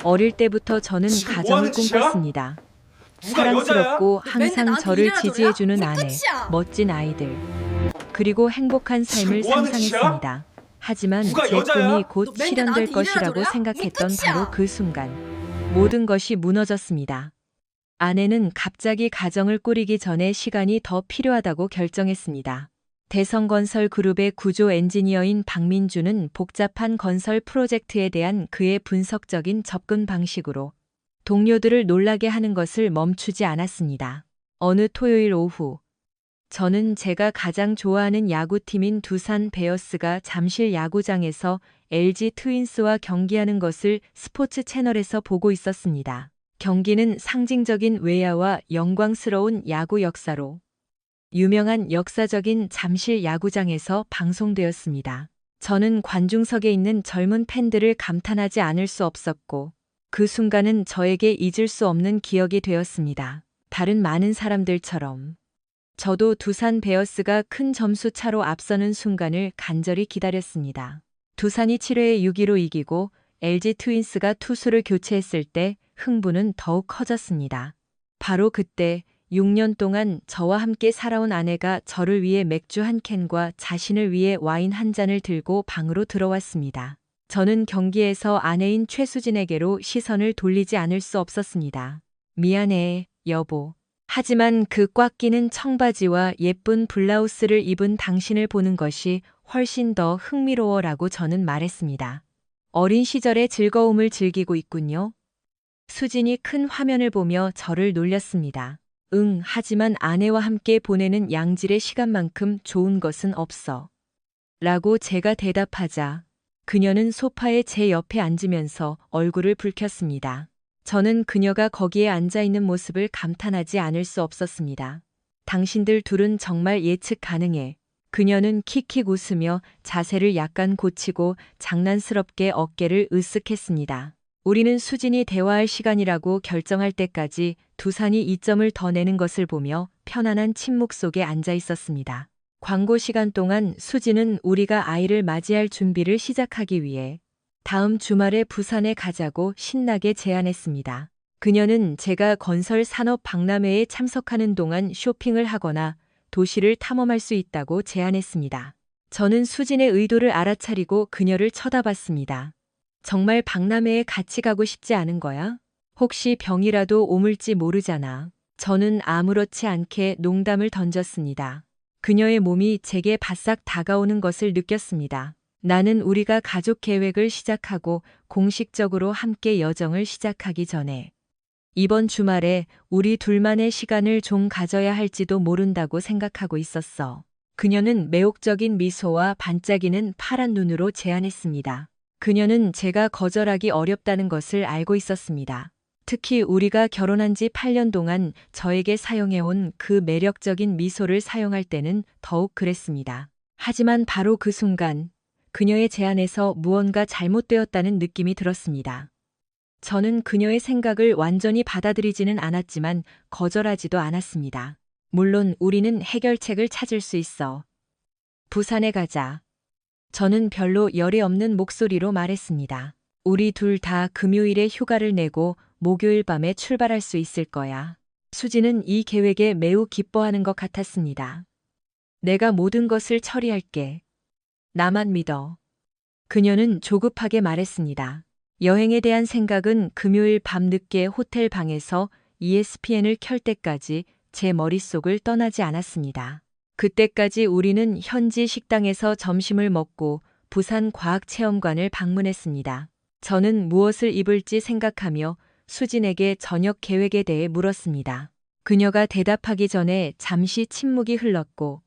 어릴 때부터 저는 지금 뭐 가정을 하는 짓이야? 꿈꿨습니다. 누가 여자야? 사랑스럽고 맨날 항상 나한테 저를 이래라 저래야? 지지해주는 그게 아내, 끝이야. 멋진 아이들, 그리고 행복한 삶을 지금 뭐 하는 상상했습니다. 하지만 누가 제 여자야? 꿈이 곧 너 맨날 실현될 나한테 이래라 것이라고 저래야? 생각했던 그게 끝이야. 바로 그 순간 모든 것이 무너졌습니다. 아내는 갑자기 가정을 꾸리기 전에 시간이 더 필요하다고 결정했습니다. 대성건설 그룹의 구조 엔지니어인 박민주는 복잡한 건설 프로젝트에 대한 그의 분석적인 접근 방식으로 동료들을 놀라게 하는 것을 멈추지 않았습니다. 어느 토요일 오후, 저는 제가 가장 좋아하는 야구팀인 두산 베어스가 잠실 야구장에서 LG 트윈스와 경기하는 것을 스포츠 채널에서 보고 있었습니다. 경기는 상징적인 외야와 영광스러운 야구 역사로 유명한 역사적인 잠실 야구장에서 방송되었습니다. 저는 관중석에 있는 젊은 팬들을 감탄하지 않을 수 없었고, 그 순간은 저에게 잊을 수 없는 기억이 되었습니다. 다른 많은 사람들처럼 저도 두산 베어스가 큰 점수 차로 앞서는 순간을 간절히 기다렸습니다. 두산이 7회에 6-2로 이기고 LG 트윈스가 투수를 교체했을 때 흥분은 더욱 커졌습니다. 바로 그때 6년 동안 저와 함께 살아온 아내가 저를 위해 맥주 한 캔과 자신을 위해 와인 한 잔을 들고 방으로 들어왔습니다. 저는 경기에서 아내인 최수진에게로 시선을 돌리지 않을 수 없었습니다. 미안해, 여보. 하지만 그 꽉 끼는 청바지와 예쁜 블라우스를 입은 당신을 보는 것이 훨씬 더 흥미로워라고 저는 말했습니다. 어린 시절의 즐거움을 즐기고 있군요. 수진이 큰 화면을 보며 저를 놀렸습니다. 응, 하지만 아내와 함께 보내는 양질의 시간만큼 좋은 것은 없어. 라고 제가 대답하자 그녀는 소파에 제 옆에 앉으면서 얼굴을 붉혔습니다. 저는 그녀가 거기에 앉아 있는 모습을 감탄하지 않을 수 없었습니다. 당신들 둘은 정말 예측 가능해. 그녀는 킥킥 웃으며 자세를 약간 고치고 장난스럽게 어깨를 으쓱했습니다. 우리는 수진이 대화할 시간이라고 결정할 때까지 두산이 2점을 더 내는 것을 보며 편안한 침묵 속에 앉아 있었습니다. 광고 시간 동안 수진은 우리가 아이를 맞이할 준비를 시작하기 위해 다음 주말에 부산에 가자고 신나게 제안했습니다. 그녀는 제가 건설 산업 박람회에 참석하는 동안 쇼핑을 하거나 도시를 탐험할 수 있다고 제안했습니다. 저는 수진의 의도를 알아차리고 그녀를 쳐다봤습니다. 정말 박람회에 같이 가고 싶지 않은 거야? 혹시 병이라도 오물지 모르잖아. 저는 아무렇지 않게 농담을 던졌습니다. 그녀의 몸이 제게 바싹 다가오는 것을 느꼈습니다. 나는 우리가 가족 계획을 시작하고 공식적으로 함께 여정을 시작하기 전에 이번 주말에 우리 둘만의 시간을 좀 가져야 할지도 모른다고 생각하고 있었어. 그녀는 매혹적인 미소와 반짝이는 파란 눈으로 제안했습니다. 그녀는 제가 거절하기 어렵다는 것을 알고 있었습니다. 특히 우리가 결혼한 지 8년 동안 저에게 사용해온 그 매력적인 미소를 사용할 때는 더욱 그랬습니다. 하지만 바로 그 순간 그녀의 제안에서 무언가 잘못되었다는 느낌이 들었습니다. 저는 그녀의 생각을 완전히 받아들이지는 않았지만 거절하지도 않았습니다. 물론 우리는 해결책을 찾을 수 있어. 부산에 가자. 저는 별로 열이 없는 목소리로 말했습니다. 우리 둘 다 금요일에 휴가를 내고 목요일 밤에 출발할 수 있을 거야. 수지는 이 계획에 매우 기뻐하는 것 같았습니다. 내가 모든 것을 처리할게. 나만 믿어. 그녀는 조급하게 말했습니다. 여행에 대한 생각은 금요일 밤 늦게 호텔 방에서 ESPN을 켤 때까지 제 머릿속을 떠나지 않았습니다. 그때까지 우리는 현지 식당에서 점심을 먹고 부산 과학체험관을 방문했습니다. 저는 무엇을 입을지 생각하며 수진에게 저녁 계획에 대해 물었습니다. 그녀가 대답하기 전에 잠시 침묵이 흘렀고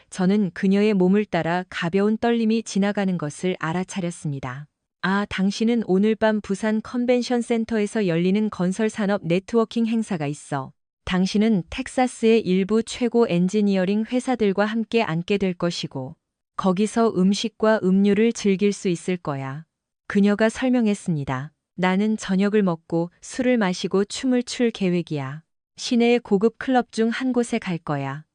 저는 그녀의 몸을 따라 가벼운 떨림이 지나가는 것을 알아차렸습니다. 아, 당신은 오늘 밤 부산 컨벤션 센터에서 열리는 건설산업 네트워킹 행사가 있어. 당신은 텍사스의 일부 최고 엔지니어링 회사들과 함께 앉게 될 것이고, 거기서 음식과 음료를 즐길 수 있을 거야. 그녀가 설명했습니다. 나는 저녁을 먹고 술을 마시고 춤을 출 계획이야. 시내의 고급 클럽 중 한 곳에 갈 거야.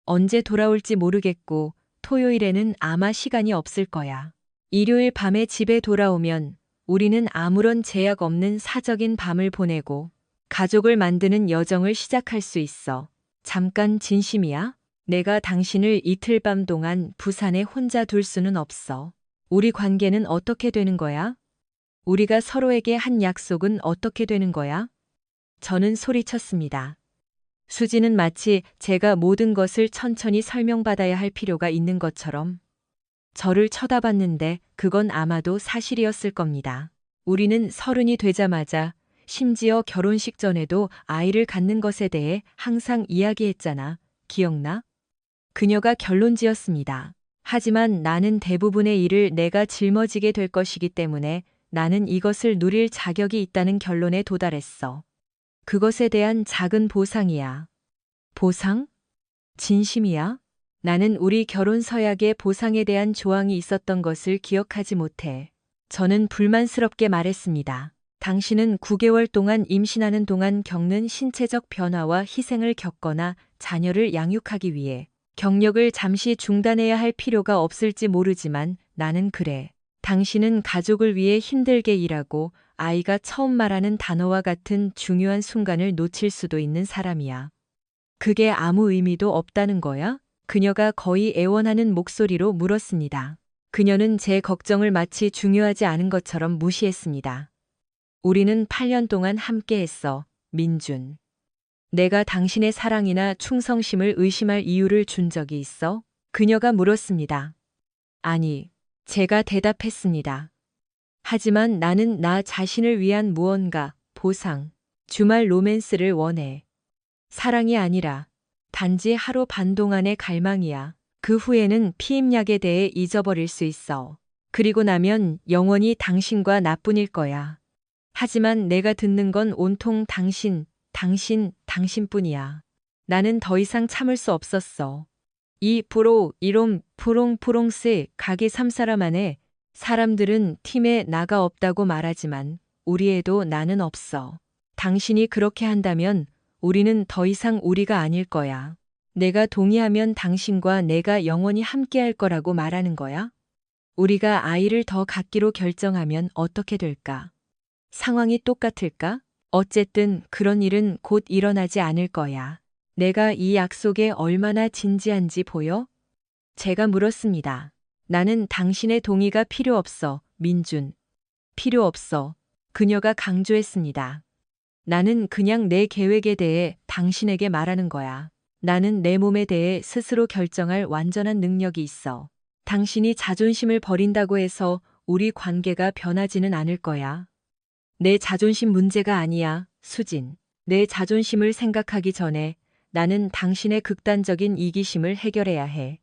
언제 돌아올지 모르겠고, 토요일에는 아마 시간이 없을 거야. 일요일 밤에 집에 돌아오면 우리는 아무런 제약 없는 사적인 밤을 보내고 가족을 만드는 여정을 시작할 수 있어. 잠깐 진심이야? 내가 당신을 이틀 밤 동안 부산에 혼자 둘 수는 없어. 우리 관계는 어떻게 되는 거야? 우리가 서로에게 한 약속은 어떻게 되는 거야? 저는 소리쳤습니다. 수지는 마치 제가 모든 것을 천천히 설명받아야 할 필요가 있는 것처럼 저를 쳐다봤는데 그건 아마도 사실이었을 겁니다. 우리는 30이 되자마자 심지어 결혼식 전에도 아이를 갖는 것에 대해 항상 이야기했잖아. 기억나? 그녀가 결론지었습니다. 하지만 나는 대부분의 일을 내가 짊어지게 될 것이기 때문에 나는 이것을 누릴 자격이 있다는 결론에 도달했어. 그것에 대한 작은 보상이야. 보상? 진심이야? 나는 우리 결혼 서약에 보상에 대한 조항이 있었던 것을 기억하지 못해. 저는 불만스럽게 말했습니다. 당신은 9개월 동안 임신하는 동안 겪는 신체적 변화와 희생을 겪거나 자녀를 양육하기 위해 경력을 잠시 중단해야 할 필요가 없을지 모르지만 나는 그래. 당신은 가족을 위해 힘들게 일하고 아이가 처음 말하는 단어와 같은 중요한 순간을 놓칠 수도 있는 사람이야. 그게 아무 의미도 없다는 거야? 그녀가 거의 애원하는 목소리로 물었습니다. 그녀는 제 걱정을 마치 중요하지 않은 것처럼 무시했습니다. 우리는 8년 동안 함께 했어, 민준. 내가 당신의 사랑이나 충성심을 의심할 이유를 준 적이 있어? 그녀가 물었습니다. 아니, 제가 대답했습니다. 하지만 나는 나 자신을 위한 무언가, 보상, 주말 로맨스를 원해. 사랑이 아니라 단지 하루 반 동안의 갈망이야. 그 후에는 피임약에 대해 잊어버릴 수 있어. 그리고 나면 영원히 당신과 나뿐일 거야. 하지만 내가 듣는 건 온통 당신뿐이야. 나는 더 이상 참을 수 없었어. 이롬, 프롱스 가게 3사람 안에 사람들은 팀에 나가 없다고 말하지만 우리 애도 나는 없어. 당신이 그렇게 한다면 우리는 더 이상 우리가 아닐 거야. 내가 동의하면 당신과 내가 영원히 함께할 거라고 말하는 거야? 우리가 아이를 더 갖기로 결정하면 어떻게 될까? 상황이 똑같을까? 어쨌든 그런 일은 곧 일어나지 않을 거야. 내가 이 약속에 얼마나 진지한지 보여? 제가 물었습니다. 나는 당신의 동의가 필요 없어, 민준. 필요 없어. 그녀가 강조했습니다. 나는 그냥 내 계획에 대해 당신에게 말하는 거야. 나는 내 몸에 대해 스스로 결정할 완전한 능력이 있어. 당신이 자존심을 버린다고 해서 우리 관계가 변하지는 않을 거야. 내 자존심 문제가 아니야, 수진. 내 자존심을 생각하기 전에 나는 당신의 극단적인 이기심을 해결해야 해.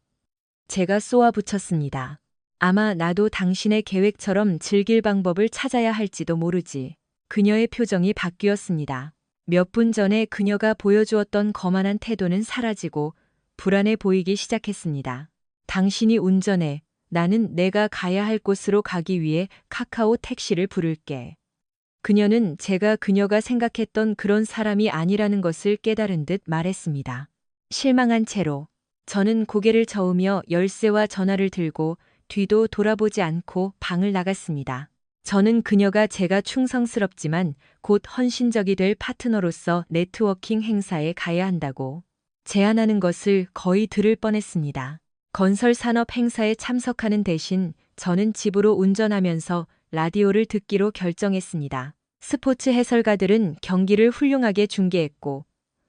제가 쏘아붙였습니다. 아마 나도 당신의 계획처럼 즐길 방법을 찾아야 할지도 모르지. 그녀의 표정이 바뀌었습니다. 몇 분 전에 그녀가 보여주었던 거만한 태도는 사라지고 불안해 보이기 시작했습니다. 당신이 운전해. 나는 내가 가야 할 곳으로 가기 위해 카카오 택시를 부를게. 그녀는 제가 그녀가 생각했던 그런 사람이 아니라는 것을 깨달은 듯 말했습니다. 실망한 채로 저는 고개를 저으며 열쇠와 전화를 들고 뒤도 돌아보지 않고 방을 나갔습니다. 저는 그녀가 제가 충성스럽지만 곧 헌신적이 될 파트너로서 네트워킹 행사에 가야 한다고 제안하는 것을 거의 들을 뻔했습니다. 건설 산업 행사에 참석하는 대신 저는 집으로 운전하면서 라디오를 듣기로 결정했습니다. 스포츠 해설가들은 경기를 훌륭하게 중계했고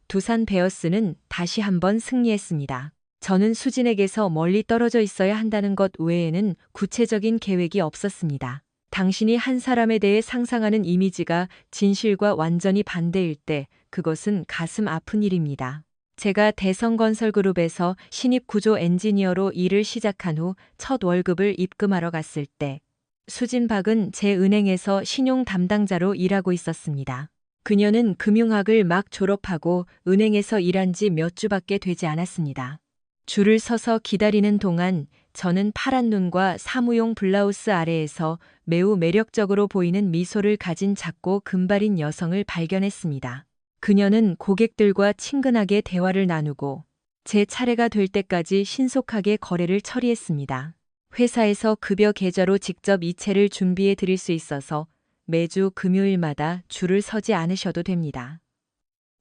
두산 베어스는 다시 한번 승리했습니다. 저는 수진에게서 멀리 떨어져 있어야 한다는 것 외에는 구체적인 계획이 없었습니다. 당신이 한 사람에 대해 상상하는 이미지가 진실과 완전히 반대일 때 그것은 가슴 아픈 일입니다. 제가 대성건설그룹에서 신입 구조 엔지니어로 일을 시작한 후 첫 월급을 입금하러 갔을 때 수진 박은 제 은행에서 신용 담당자로 일하고 있었습니다. 그녀는 금융학을 막 졸업하고 은행에서 일한 지 몇 주밖에 되지 않았습니다. 줄을 서서 기다리는 동안 저는 파란 눈과 사무용 블라우스 아래에서 매우 매력적으로 보이는 미소를 가진 작고 금발인 여성을 발견했습니다. 그녀는 고객들과 친근하게 대화를 나누고 제 차례가 될 때까지 신속하게 거래를 처리했습니다. 회사에서 급여 계좌로 직접 이체를 준비해 드릴 수 있어서 매주 금요일마다 줄을 서지 않으셔도 됩니다.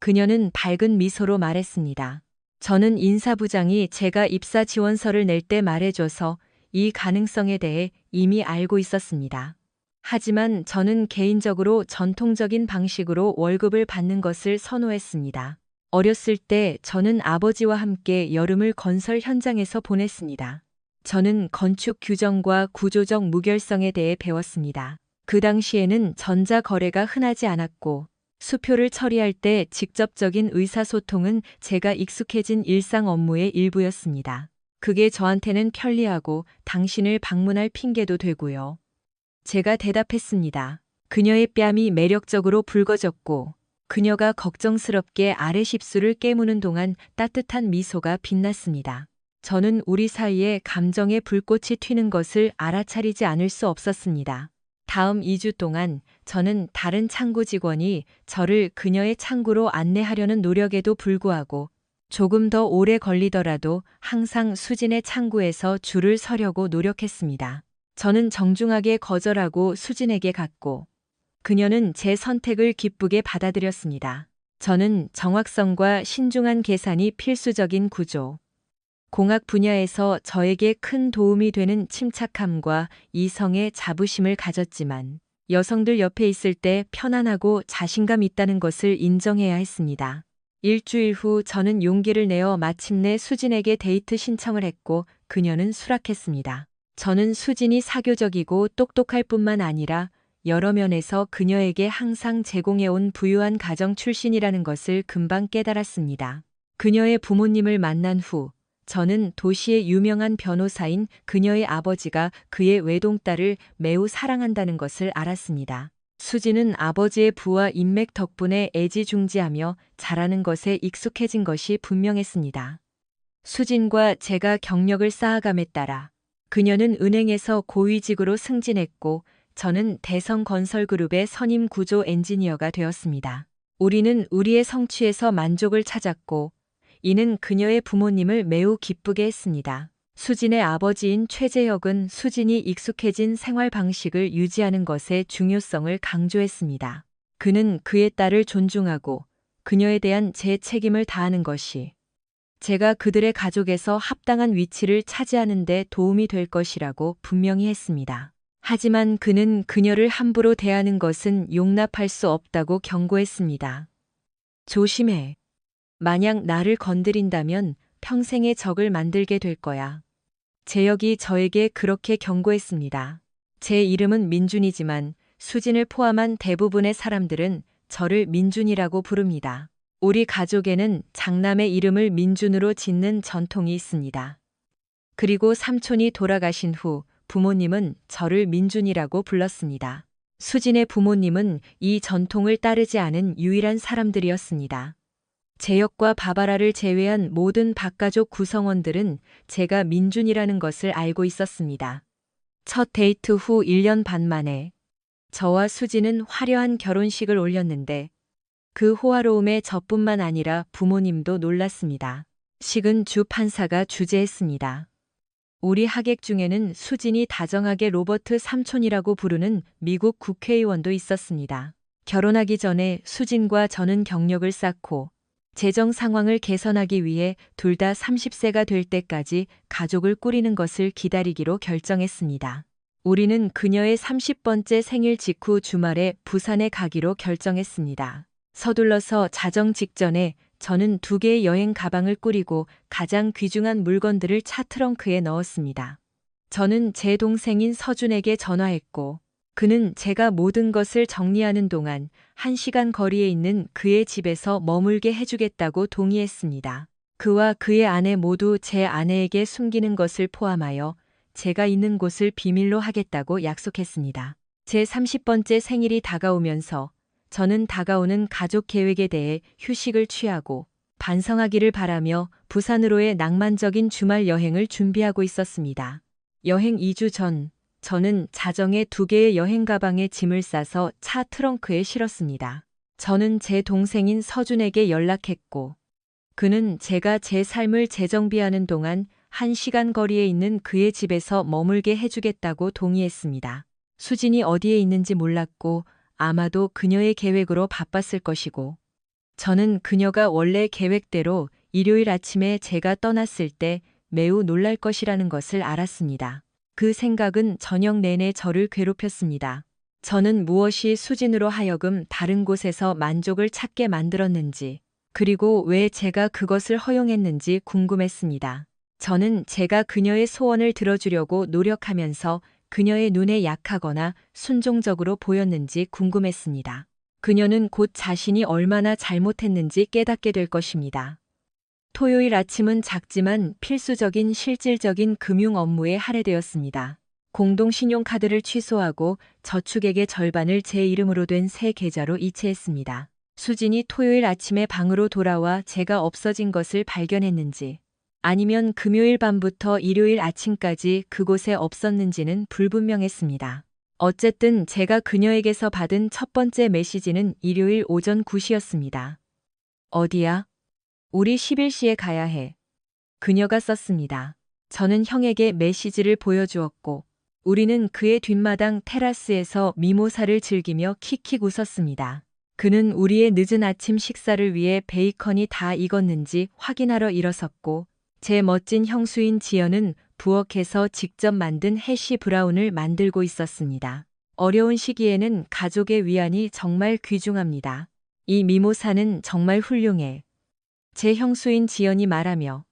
그녀는 밝은 미소로 말했습니다. 저는 인사부장이 제가 입사 지원서를 낼 때 말해줘서 이 가능성에 대해 이미 알고 있었습니다. 하지만 저는 개인적으로 전통적인 방식으로 월급을 받는 것을 선호했습니다. 어렸을 때 저는 아버지와 함께 여름을 건설 현장에서 보냈습니다. 저는 건축 규정과 구조적 무결성에 대해 배웠습니다. 그 당시에는 전자거래가 흔하지 않았고 수표를 처리할 때 직접적인 의사소통은 제가 익숙해진 일상 업무의 일부였습니다. 그게 저한테는 편리하고 당신을 방문할 핑계도 되고요. 제가 대답했습니다. 그녀의 뺨이 매력적으로 붉어졌고 그녀가 걱정스럽게 아랫입술을 깨무는 동안 따뜻한 미소가 빛났습니다. 저는 우리 사이에 감정의 불꽃이 튀는 것을 알아차리지 않을 수 없었습니다. 다음 2주 동안 저는 다른 창구 직원이 저를 그녀의 창구로 안내하려는 노력에도 불구하고 조금 더 오래 걸리더라도 항상 수진의 창구에서 줄을 서려고 노력했습니다. 저는 정중하게 거절하고 수진에게 갔고 그녀는 제 선택을 기쁘게 받아들였습니다. 저는 정확성과 신중한 계산이 필수적인 구조, 공학 분야에서 저에게 큰 도움이 되는 침착함과 이성의 자부심을 가졌지만 여성들 옆에 있을 때 편안하고 자신감 있다는 것을 인정해야 했습니다. 일주일 후 저는 용기를 내어 마침내 수진에게 데이트 신청을 했고 그녀는 수락했습니다. 저는 수진이 사교적이고 똑똑할 뿐만 아니라 여러 면에서 그녀에게 항상 제공해온 부유한 가정 출신이라는 것을 금방 깨달았습니다. 그녀의 부모님을 만난 후 저는 도시의 유명한 변호사인 그녀의 아버지가 그의 외동딸을 매우 사랑한다는 것을 알았습니다. 수진은 아버지의 부와 인맥 덕분에 애지중지하며 잘하는 것에 익숙해진 것이 분명했습니다. 수진과 제가 경력을 쌓아감에 따라 그녀는 은행에서 고위직으로 승진했고 저는 대성건설그룹의 선임 구조 엔지니어가 되었습니다. 우리는 우리의 성취에서 만족을 찾았고 이는 그녀의 부모님을 매우 기쁘게 했습니다. 수진의 아버지인 최재혁은 수진이 익숙해진 생활 방식을 유지하는 것의 중요성을 강조했습니다. 그는 그의 딸을 존중하고 그녀에 대한 제 책임을 다하는 것이 제가 그들의 가족에서 합당한 위치를 차지하는 데 도움이 될 것이라고 분명히 했습니다. 하지만 그는 그녀를 함부로 대하는 것은 용납할 수 없다고 경고했습니다. 조심해. 만약 나를 건드린다면 평생의 적을 만들게 될 거야. 재혁이 저에게 그렇게 경고했습니다. 제 이름은 민준이지만 수진을 포함한 대부분의 사람들은 저를 민준이라고 부릅니다. 우리 가족에는 장남의 이름을 민준으로 짓는 전통이 있습니다. 그리고 삼촌이 돌아가신 후 부모님은 저를 민준이라고 불렀습니다. 수진의 부모님은 이 전통을 따르지 않은 유일한 사람들이었습니다. 재혁과 바바라를 제외한 모든 박가족 구성원들은 제가 민준이라는 것을 알고 있었습니다. 첫 데이트 후 1년 반 만에 저와 수진은 화려한 결혼식을 올렸는데 그 호화로움에 저뿐만 아니라 부모님도 놀랐습니다. 식은 주 판사가 주재했습니다. 우리 하객 중에는 수진이 다정하게 로버트 삼촌이라고 부르는 미국 국회의원도 있었습니다. 결혼하기 전에 수진과 저는 경력을 쌓고 재정 상황을 개선하기 위해 둘 다 30세가 될 때까지 가족을 꾸리는 것을 기다리기로 결정했습니다. 우리는 그녀의 30번째 생일 직후 주말에 부산에 가기로 결정했습니다. 서둘러서 자정 직전에 저는 2개의 여행 가방을 꾸리고 가장 귀중한 물건들을 차 트렁크에 넣었습니다. 저는 제 동생인 서준에게 전화했고 그는 제가 모든 것을 정리하는 동안 1시간 거리에 있는 그의 집에서 머물게 해주겠다고 동의했습니다. 그와 그의 아내 모두 제 아내에게 숨기는 것을 포함하여 제가 있는 곳을 비밀로 하겠다고 약속했습니다. 제 30번째 생일이 다가오면서 저는 다가오는 가족 계획에 대해 휴식을 취하고 반성하기를 바라며 부산으로의 낭만적인 주말 여행을 준비하고 있었습니다. 여행 2주 전, 저는 자정에 2개의 여행 가방에 짐을 싸서 차 트렁크에 실었습니다. 저는 제 동생인 서준에게 연락했고 그는 제가 제 삶을 재정비하는 동안 1시간 거리에 있는 그의 집에서 머물게 해주겠다고 동의했습니다. 수진이 어디에 있는지 몰랐고 아마도 그녀의 계획으로 바빴을 것이고, 저는 그녀가 원래 계획대로 일요일 아침에 제가 떠났을 때 매우 놀랄 것이라는 것을 알았습니다. 그 생각은 저녁 내내 저를 괴롭혔습니다. 저는 무엇이 수진으로 하여금 다른 곳에서 만족을 찾게 만들었는지, 그리고 왜 제가 그것을 허용했는지 궁금했습니다. 저는 제가 그녀의 소원을 들어주려고 노력하면서 그녀의 눈에 약하거나 순종적으로 보였는지 궁금했습니다. 그녀는 곧 자신이 얼마나 잘못했는지 깨닫게 될 것입니다. 토요일 아침은 작지만 필수적인 실질적인 금융 업무에 할애되었습니다. 공동신용카드를 취소하고 저축액의 절반을 제 이름으로 된 새 계좌로 이체했습니다. 수진이 토요일 아침에 방으로 돌아와 제가 없어진 것을 발견했는지, 아니면 금요일 밤부터 일요일 아침까지 그곳에 없었는지는 불분명했습니다. 어쨌든 제가 그녀에게서 받은 첫 번째 메시지는 일요일 오전 9시였습니다. 어디야? 우리 11시에 가야 해. 그녀가 썼습니다. 저는 형에게 메시지를 보여주었고, 우리는 그의 뒷마당 테라스에서 미모사를 즐기며 킥킥 웃었습니다. 그는 우리의 늦은 아침 식사를 위해 베이컨이 다 익었는지 확인하러 일어섰고, 제 멋진 형수인 지연은 부엌에서 직접 만든 해시 브라운을 만들고 있었습니다. 어려운 시기에는 가족의 위안이 정말 귀중합니다. 이 미모사는 정말 훌륭해. 제 형수인 지연이 말하며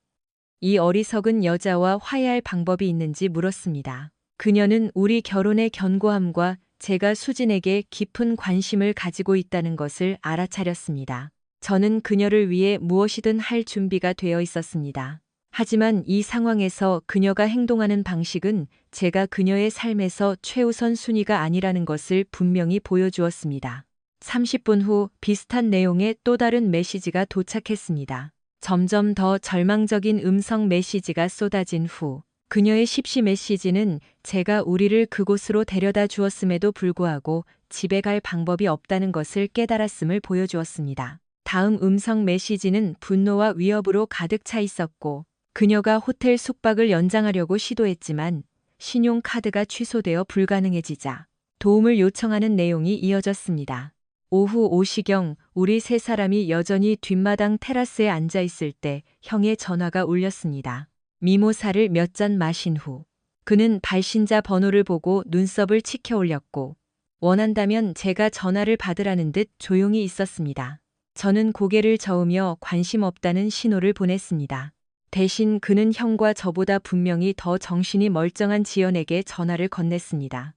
이 어리석은 여자와 화해할 방법이 있는지 물었습니다. 그녀는 우리 결혼의 견고함과 제가 수진에게 깊은 관심을 가지고 있다는 것을 알아차렸습니다. 저는 그녀를 위해 무엇이든 할 준비가 되어 있었습니다. 하지만 이 상황에서 그녀가 행동하는 방식은 제가 그녀의 삶에서 최우선 순위가 아니라는 것을 분명히 보여주었습니다. 30분 후 비슷한 내용의 또 다른 메시지가 도착했습니다. 점점 더 절망적인 음성 메시지가 쏟아진 후 그녀의 십시 메시지는 제가 우리를 그곳으로 데려다 주었음에도 불구하고 집에 갈 방법이 없다는 것을 깨달았음을 보여주었습니다. 다음 음성 메시지는 분노와 위협으로 가득 차 있었고, 그녀가 호텔 숙박을 연장하려고 시도했지만 신용카드가 취소되어 불가능해지자 도움을 요청하는 내용이 이어졌습니다. 오후 5시경 우리 세 사람이 여전히 뒷마당 테라스에 앉아 있을 때 형의 전화가 울렸습니다. 미모사를 몇 잔 마신 후 그는 발신자 번호를 보고 눈썹을 치켜 올렸고 원한다면 제가 전화를 받으라는 듯 조용히 있었습니다. 저는 고개를 저으며 관심 없다는 신호를 보냈습니다. 대신 그는 형과 저보다 분명히 더 정신이 멀쩡한 지연에게 전화를 건넸습니다.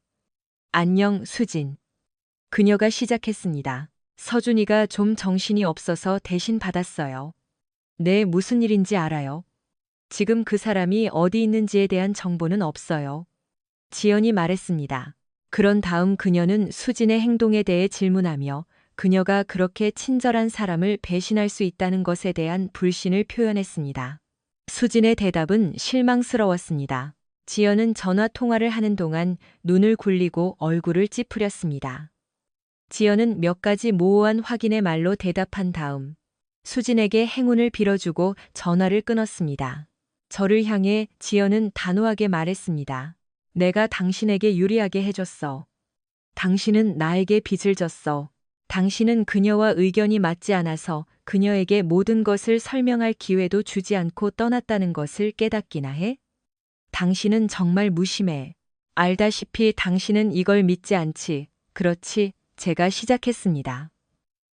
안녕, 수진. 그녀가 시작했습니다. 서준이가 좀 정신이 없어서 대신 받았어요. 네, 무슨 일인지 알아요. 지금 그 사람이 어디 있는지에 대한 정보는 없어요. 지연이 말했습니다. 그런 다음 그녀는 수진의 행동에 대해 질문하며 그녀가 그렇게 친절한 사람을 배신할 수 있다는 것에 대한 불신을 표현했습니다. 수진의 대답은 실망스러웠습니다. 지연은 전화 통화를 하는 동안 눈을 굴리고 얼굴을 찌푸렸습니다. 지연은 몇 가지 모호한 확인의 말로 대답한 다음 수진에게 행운을 빌어주고 전화를 끊었습니다. 저를 향해 지연은 단호하게 말했습니다. 내가 당신에게 유리하게 해줬어. 당신은 나에게 빚을 졌어. 당신은 그녀와 의견이 맞지 않아서 그녀에게 모든 것을 설명할 기회도 주지 않고 떠났다는 것을 깨닫기나 해? 당신은 정말 무심해. 알다시피 당신은 이걸 믿지 않지. 그렇지, 제가 시작했습니다.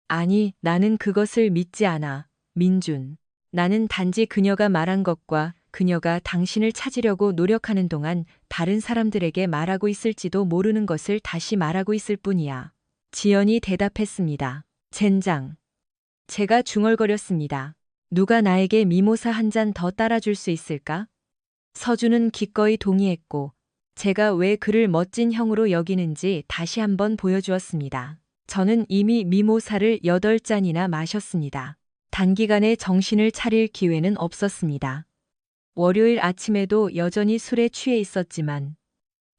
아니, 나는 그것을 믿지 않아. 민준. 나는 단지 그녀가 말한 것과 그녀가 당신을 찾으려고 노력하는 동안 다른 사람들에게 말하고 있을지도 모르는 것을 다시 말하고 있을 뿐이야. 지연이 대답했습니다. 젠장. 제가 중얼거렸습니다. 누가 나에게 미모사 한 잔 더 따라줄 수 있을까? 서준은 기꺼이 동의했고, 제가 왜 그를 멋진 형으로 여기는지 다시 한번 보여주었습니다. 저는 이미 미모사를 8잔이나 마셨습니다. 단기간에 정신을 차릴 기회는 없었습니다. 월요일 아침에도 여전히 술에 취해 있었지만,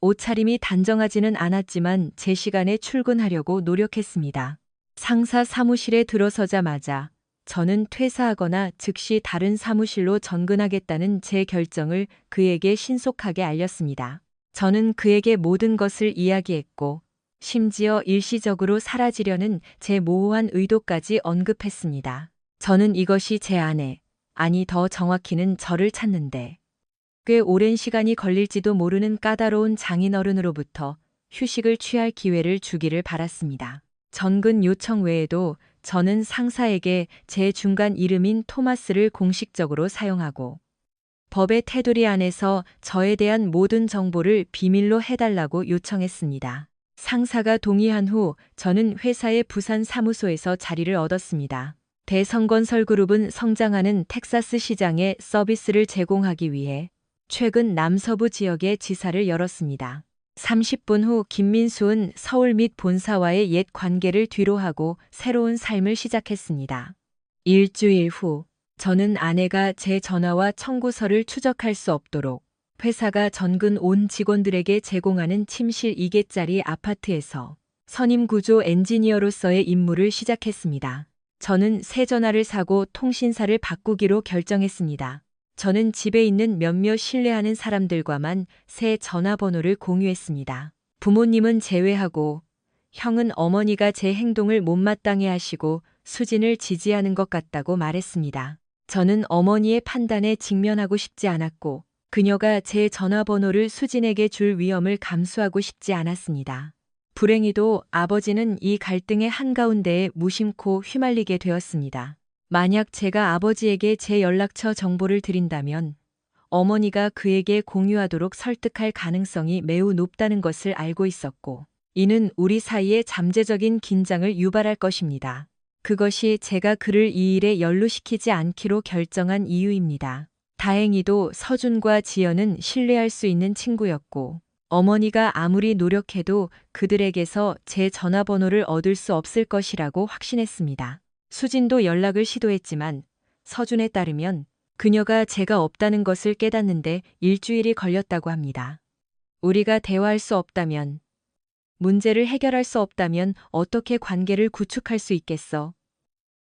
옷차림이 단정하지는 않았지만 제 시간에 출근하려고 노력했습니다. 상사 사무실에 들어서자마자 저는 퇴사하거나 즉시 다른 사무실로 전근하겠다는 제 결정을 그에게 신속하게 알렸습니다. 저는 그에게 모든 것을 이야기했고 심지어 일시적으로 사라지려는 제 모호한 의도까지 언급했습니다. 저는 이것이 제 아내, 아니 더 정확히는 저를 찾는데 꽤 오랜 시간이 걸릴지도 모르는 까다로운 장인어른으로부터 휴식을 취할 기회를 주기를 바랐습니다. 전근 요청 외에도 저는 상사에게 제 중간 이름인 토마스를 공식적으로 사용하고 법의 테두리 안에서 저에 대한 모든 정보를 비밀로 해달라고 요청했습니다. 상사가 동의한 후 저는 회사의 부산 사무소에서 자리를 얻었습니다. 대성건설그룹은 성장하는 텍사스 시장에 서비스를 제공하기 위해 최근 남서부 지역에 지사를 열었습니다. 30분 후 김민수는 서울 및 본사와의 옛 관계를 뒤로하고 새로운 삶을 시작했습니다. 일주일 후 저는 아내가 제 전화와 청구서를 추적할 수 없도록 회사가 전근 온 직원들에게 제공하는 침실 2개짜리 아파트에서 선임구조 엔지니어로서의 임무를 시작했습니다. 저는 새 전화를 사고 통신사를 바꾸기로 결정했습니다. 저는 집에 있는 몇몇 신뢰하는 사람들과만 새 전화번호를 공유했습니다. 부모님은 제외하고 형은 어머니가 제 행동을 못마땅해 하시고 수진을 지지하는 것 같다고 말했습니다. 저는 어머니의 판단에 직면하고 싶지 않았고 그녀가 제 전화번호를 수진에게 줄 위험을 감수하고 싶지 않았습니다. 불행히도 아버지는 이 갈등의 한가운데에 무심코 휘말리게 되었습니다. 만약 제가 아버지에게 제 연락처 정보를 드린다면 어머니가 그에게 공유하도록 설득할 가능성이 매우 높다는 것을 알고 있었고 이는 우리 사이에 잠재적인 긴장을 유발할 것입니다. 그것이 제가 그를 이 일에 연루시키지 않기로 결정한 이유입니다. 다행히도 서준과 지연은 신뢰할 수 있는 친구였고 어머니가 아무리 노력해도 그들에게서 제 전화번호를 얻을 수 없을 것이라고 확신했습니다. 수진도 연락을 시도했지만 서준에 따르면 그녀가 제가 없다는 것을 깨닫는데 일주일이 걸렸다고 합니다. 우리가 대화할 수 없다면, 문제를 해결할 수 없다면 어떻게 관계를 구축할 수 있겠어?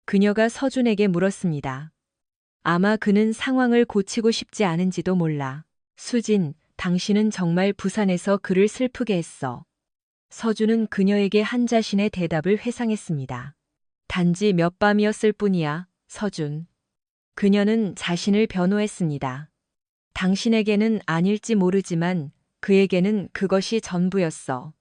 그녀가 서준에게 물었습니다. 아마 그는 상황을 고치고 싶지 않은지도 몰라. 수진, 당신은 정말 부산에서 그를 슬프게 했어. 서준은 그녀에게 한 자신의 대답을 회상했습니다. 단지 몇 밤이었을 뿐이야, 서준. 그녀는 자신을 변호했습니다. 당신에게는 아닐지 모르지만 그에게는 그것이 전부였어.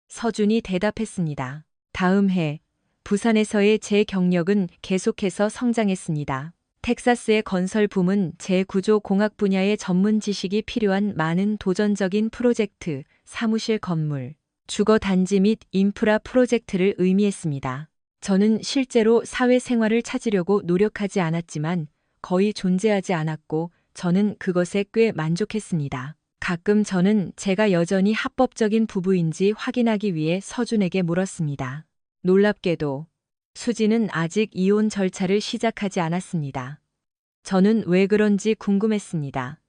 서준이 대답했습니다. 다음 해 부산에서의 제 경력은 계속해서 성장했습니다. 텍사스의 건설 붐은 제 구조공학 분야의 전문 지식이 필요한 많은 도전적인 프로젝트, 사무실 건물, 주거 단지 및 인프라 프로젝트를 의미했습니다. 저는 실제로 사회생활을 찾으려고 노력하지 않았지만 거의 존재하지 않았고 저는 그것에 꽤 만족했습니다. 가끔 저는 제가 여전히 합법적인 부부인지 확인하기 위해 서준에게 물었습니다. 놀랍게도 수지는 아직 이혼 절차를 시작하지 않았습니다. 저는 왜 그런지 궁금했습니다.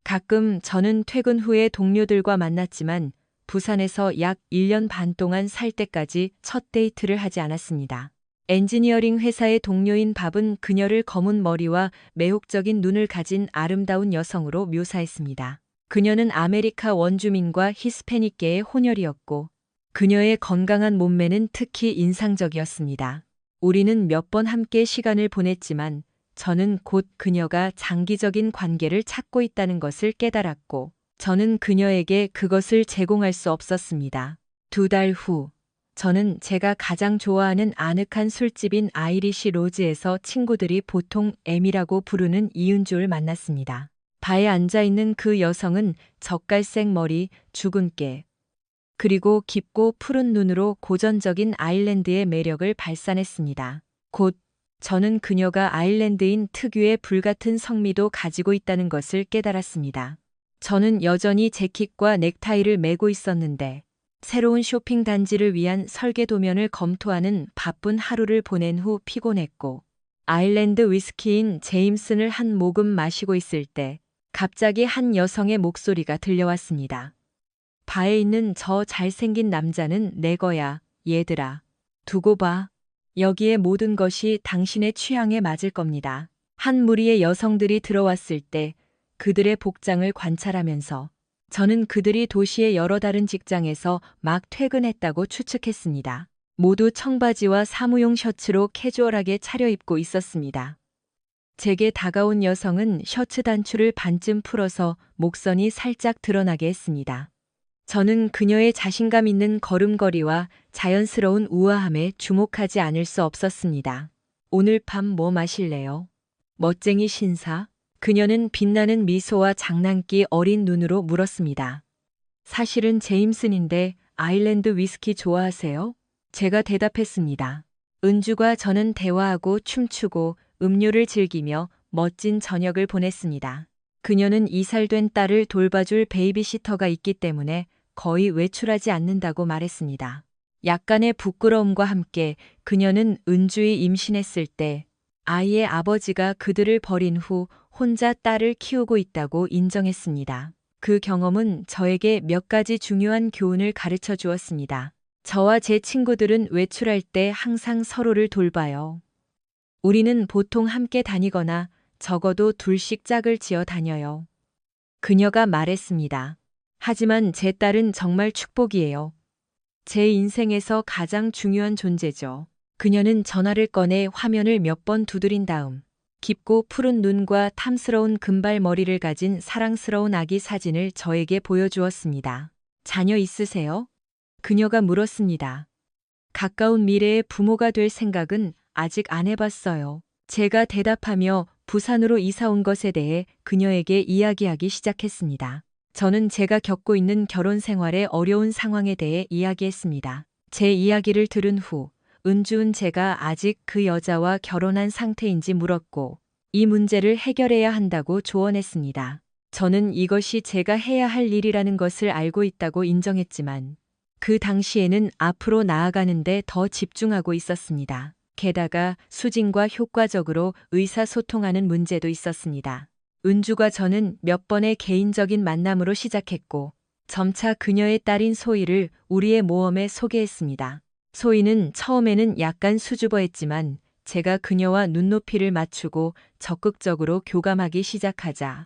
가끔 저는 퇴근 후에 동료들과 만났지만 부산에서 약 1년 반 동안 살 때까지 첫 데이트를 하지 않았습니다. 엔지니어링 회사의 동료인 밥은 그녀를 검은 머리와 매혹적인 눈을 가진 아름다운 여성으로 묘사했습니다. 그녀는 아메리카 원주민과 히스패닉계의 혼혈이었고 그녀의 건강한 몸매는 특히 인상적이었습니다. 우리는 몇 번 함께 시간을 보냈지만 저는 곧 그녀가 장기적인 관계를 찾고 있다는 것을 깨달았고 저는 그녀에게 그것을 제공할 수 없었습니다. 2달 후, 저는 제가 가장 좋아하는 아늑한 술집인 아이리시 로즈에서 친구들이 보통 M이라고 부르는 이은주를 만났습니다. 바에 앉아있는 그 여성은 젓갈색 머리, 죽은 깨, 그리고 깊고 푸른 눈으로 고전적인 아일랜드의 매력을 발산했습니다. 곧 저는 그녀가 아일랜드인 특유의 불같은 성미도 가지고 있다는 것을 깨달았습니다. 저는 여전히 재킷과 넥타이를 메고 있었는데 새로운 쇼핑 단지를 위한 설계 도면을 검토하는 바쁜 하루를 보낸 후 피곤했고 아일랜드 위스키인 제임슨을 한 모금 마시고 있을 때 갑자기 한 여성의 목소리가 들려왔습니다. 바에 있는 저 잘생긴 남자는 내 거야, 얘들아. 두고 봐. 여기에 모든 것이 당신의 취향에 맞을 겁니다. 한 무리의 여성들이 들어왔을 때 그들의 복장을 관찰하면서 저는 그들이 도시의 여러 다른 직장에서 막 퇴근했다고 추측했습니다. 모두 청바지와 사무용 셔츠로 캐주얼하게 차려입고 있었습니다. 제게 다가온 여성은 셔츠 단추를 반쯤 풀어서 목선이 살짝 드러나게 했습니다. 저는 그녀의 자신감 있는 걸음걸이와 자연스러운 우아함에 주목하지 않을 수 없었습니다. 오늘 밤 뭐 마실래요? 멋쟁이 신사? 그녀는 빛나는 미소와 장난기 어린 눈으로 물었습니다. 사실은 제임슨인데 아일랜드 위스키 좋아하세요? 제가 대답했습니다. 은주가 저는 대화하고 춤추고 음료를 즐기며 멋진 저녁을 보냈습니다. 그녀는 이살된 딸을 돌봐줄 베이비시터가 있기 때문에 거의 외출하지 않는다고 말했습니다. 약간의 부끄러움과 함께 그녀는 은주이 임신했을 때 아이의 아버지가 그들을 버린 후 혼자 딸을 키우고 있다고 인정했습니다. 그 경험은 저에게 몇 가지 중요한 교훈을 가르쳐 주었습니다. 저와 제 친구들은 외출할 때 항상 서로를 돌봐요. 우리는 보통 함께 다니거나 적어도 둘씩 짝을 지어 다녀요. 그녀가 말했습니다. 하지만 제 딸은 정말 축복이에요. 제 인생에서 가장 중요한 존재죠. 그녀는 전화를 꺼내 화면을 몇 번 두드린 다음 깊고 푸른 눈과 탐스러운 금발 머리를 가진 사랑스러운 아기 사진을 저에게 보여주었습니다. 자녀 있으세요? 그녀가 물었습니다. 가까운 미래의 부모가 될 생각은 아직 안 해봤어요. 제가 대답하며 부산으로 이사 온 것에 대해 그녀에게 이야기하기 시작했습니다. 저는 제가 겪고 있는 결혼 생활의 어려운 상황에 대해 이야기했습니다. 제 이야기를 들은 후 은주은 제가 아직 그 여자와 결혼한 상태인지 물었고 이 문제를 해결해야 한다고 조언했습니다. 저는 이것이 제가 해야 할 일이라는 것을 알고 있다고 인정했지만 그 당시에는 앞으로 나아가는데 더 집중하고 있었습니다. 게다가 수진과 효과적으로 의사소통하는 문제도 있었습니다. 은주가 저는 몇 번의 개인적인 만남으로 시작했고 점차 그녀의 딸인 소희를 우리의 모험에 소개했습니다. 소희는 처음에는 약간 수줍어했지만 제가 그녀와 눈높이를 맞추고 적극적으로 교감하기 시작하자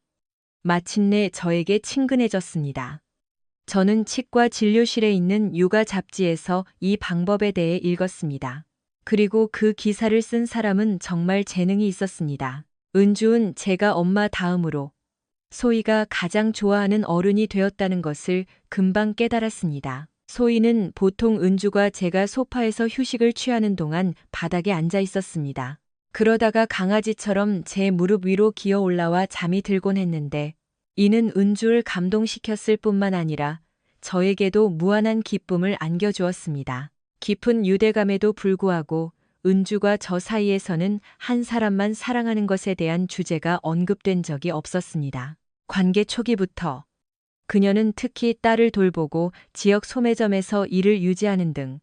마침내 저에게 친근해졌습니다. 저는 치과 진료실에 있는 육아 잡지에서 이 방법에 대해 읽었습니다. 그리고 그 기사를 쓴 사람은 정말 재능이 있었습니다. 은주은 제가 엄마 다음으로 소희가 가장 좋아하는 어른이 되었다는 것을 금방 깨달았습니다. 소희는 보통 은주가 제가 소파에서 휴식을 취하는 동안 바닥에 앉아 있었습니다. 그러다가 강아지처럼 제 무릎 위로 기어 올라와 잠이 들곤 했는데 이는 은주를 감동시켰을 뿐만 아니라 저에게도 무한한 기쁨을 안겨주었습니다. 깊은 유대감에도 불구하고 은주가 저 사이에서는 한 사람만 사랑하는 것에 대한 주제가 언급된 적이 없었습니다. 관계 초기부터 그녀는 특히 딸을 돌보고 지역 소매점에서 일을 유지하는 등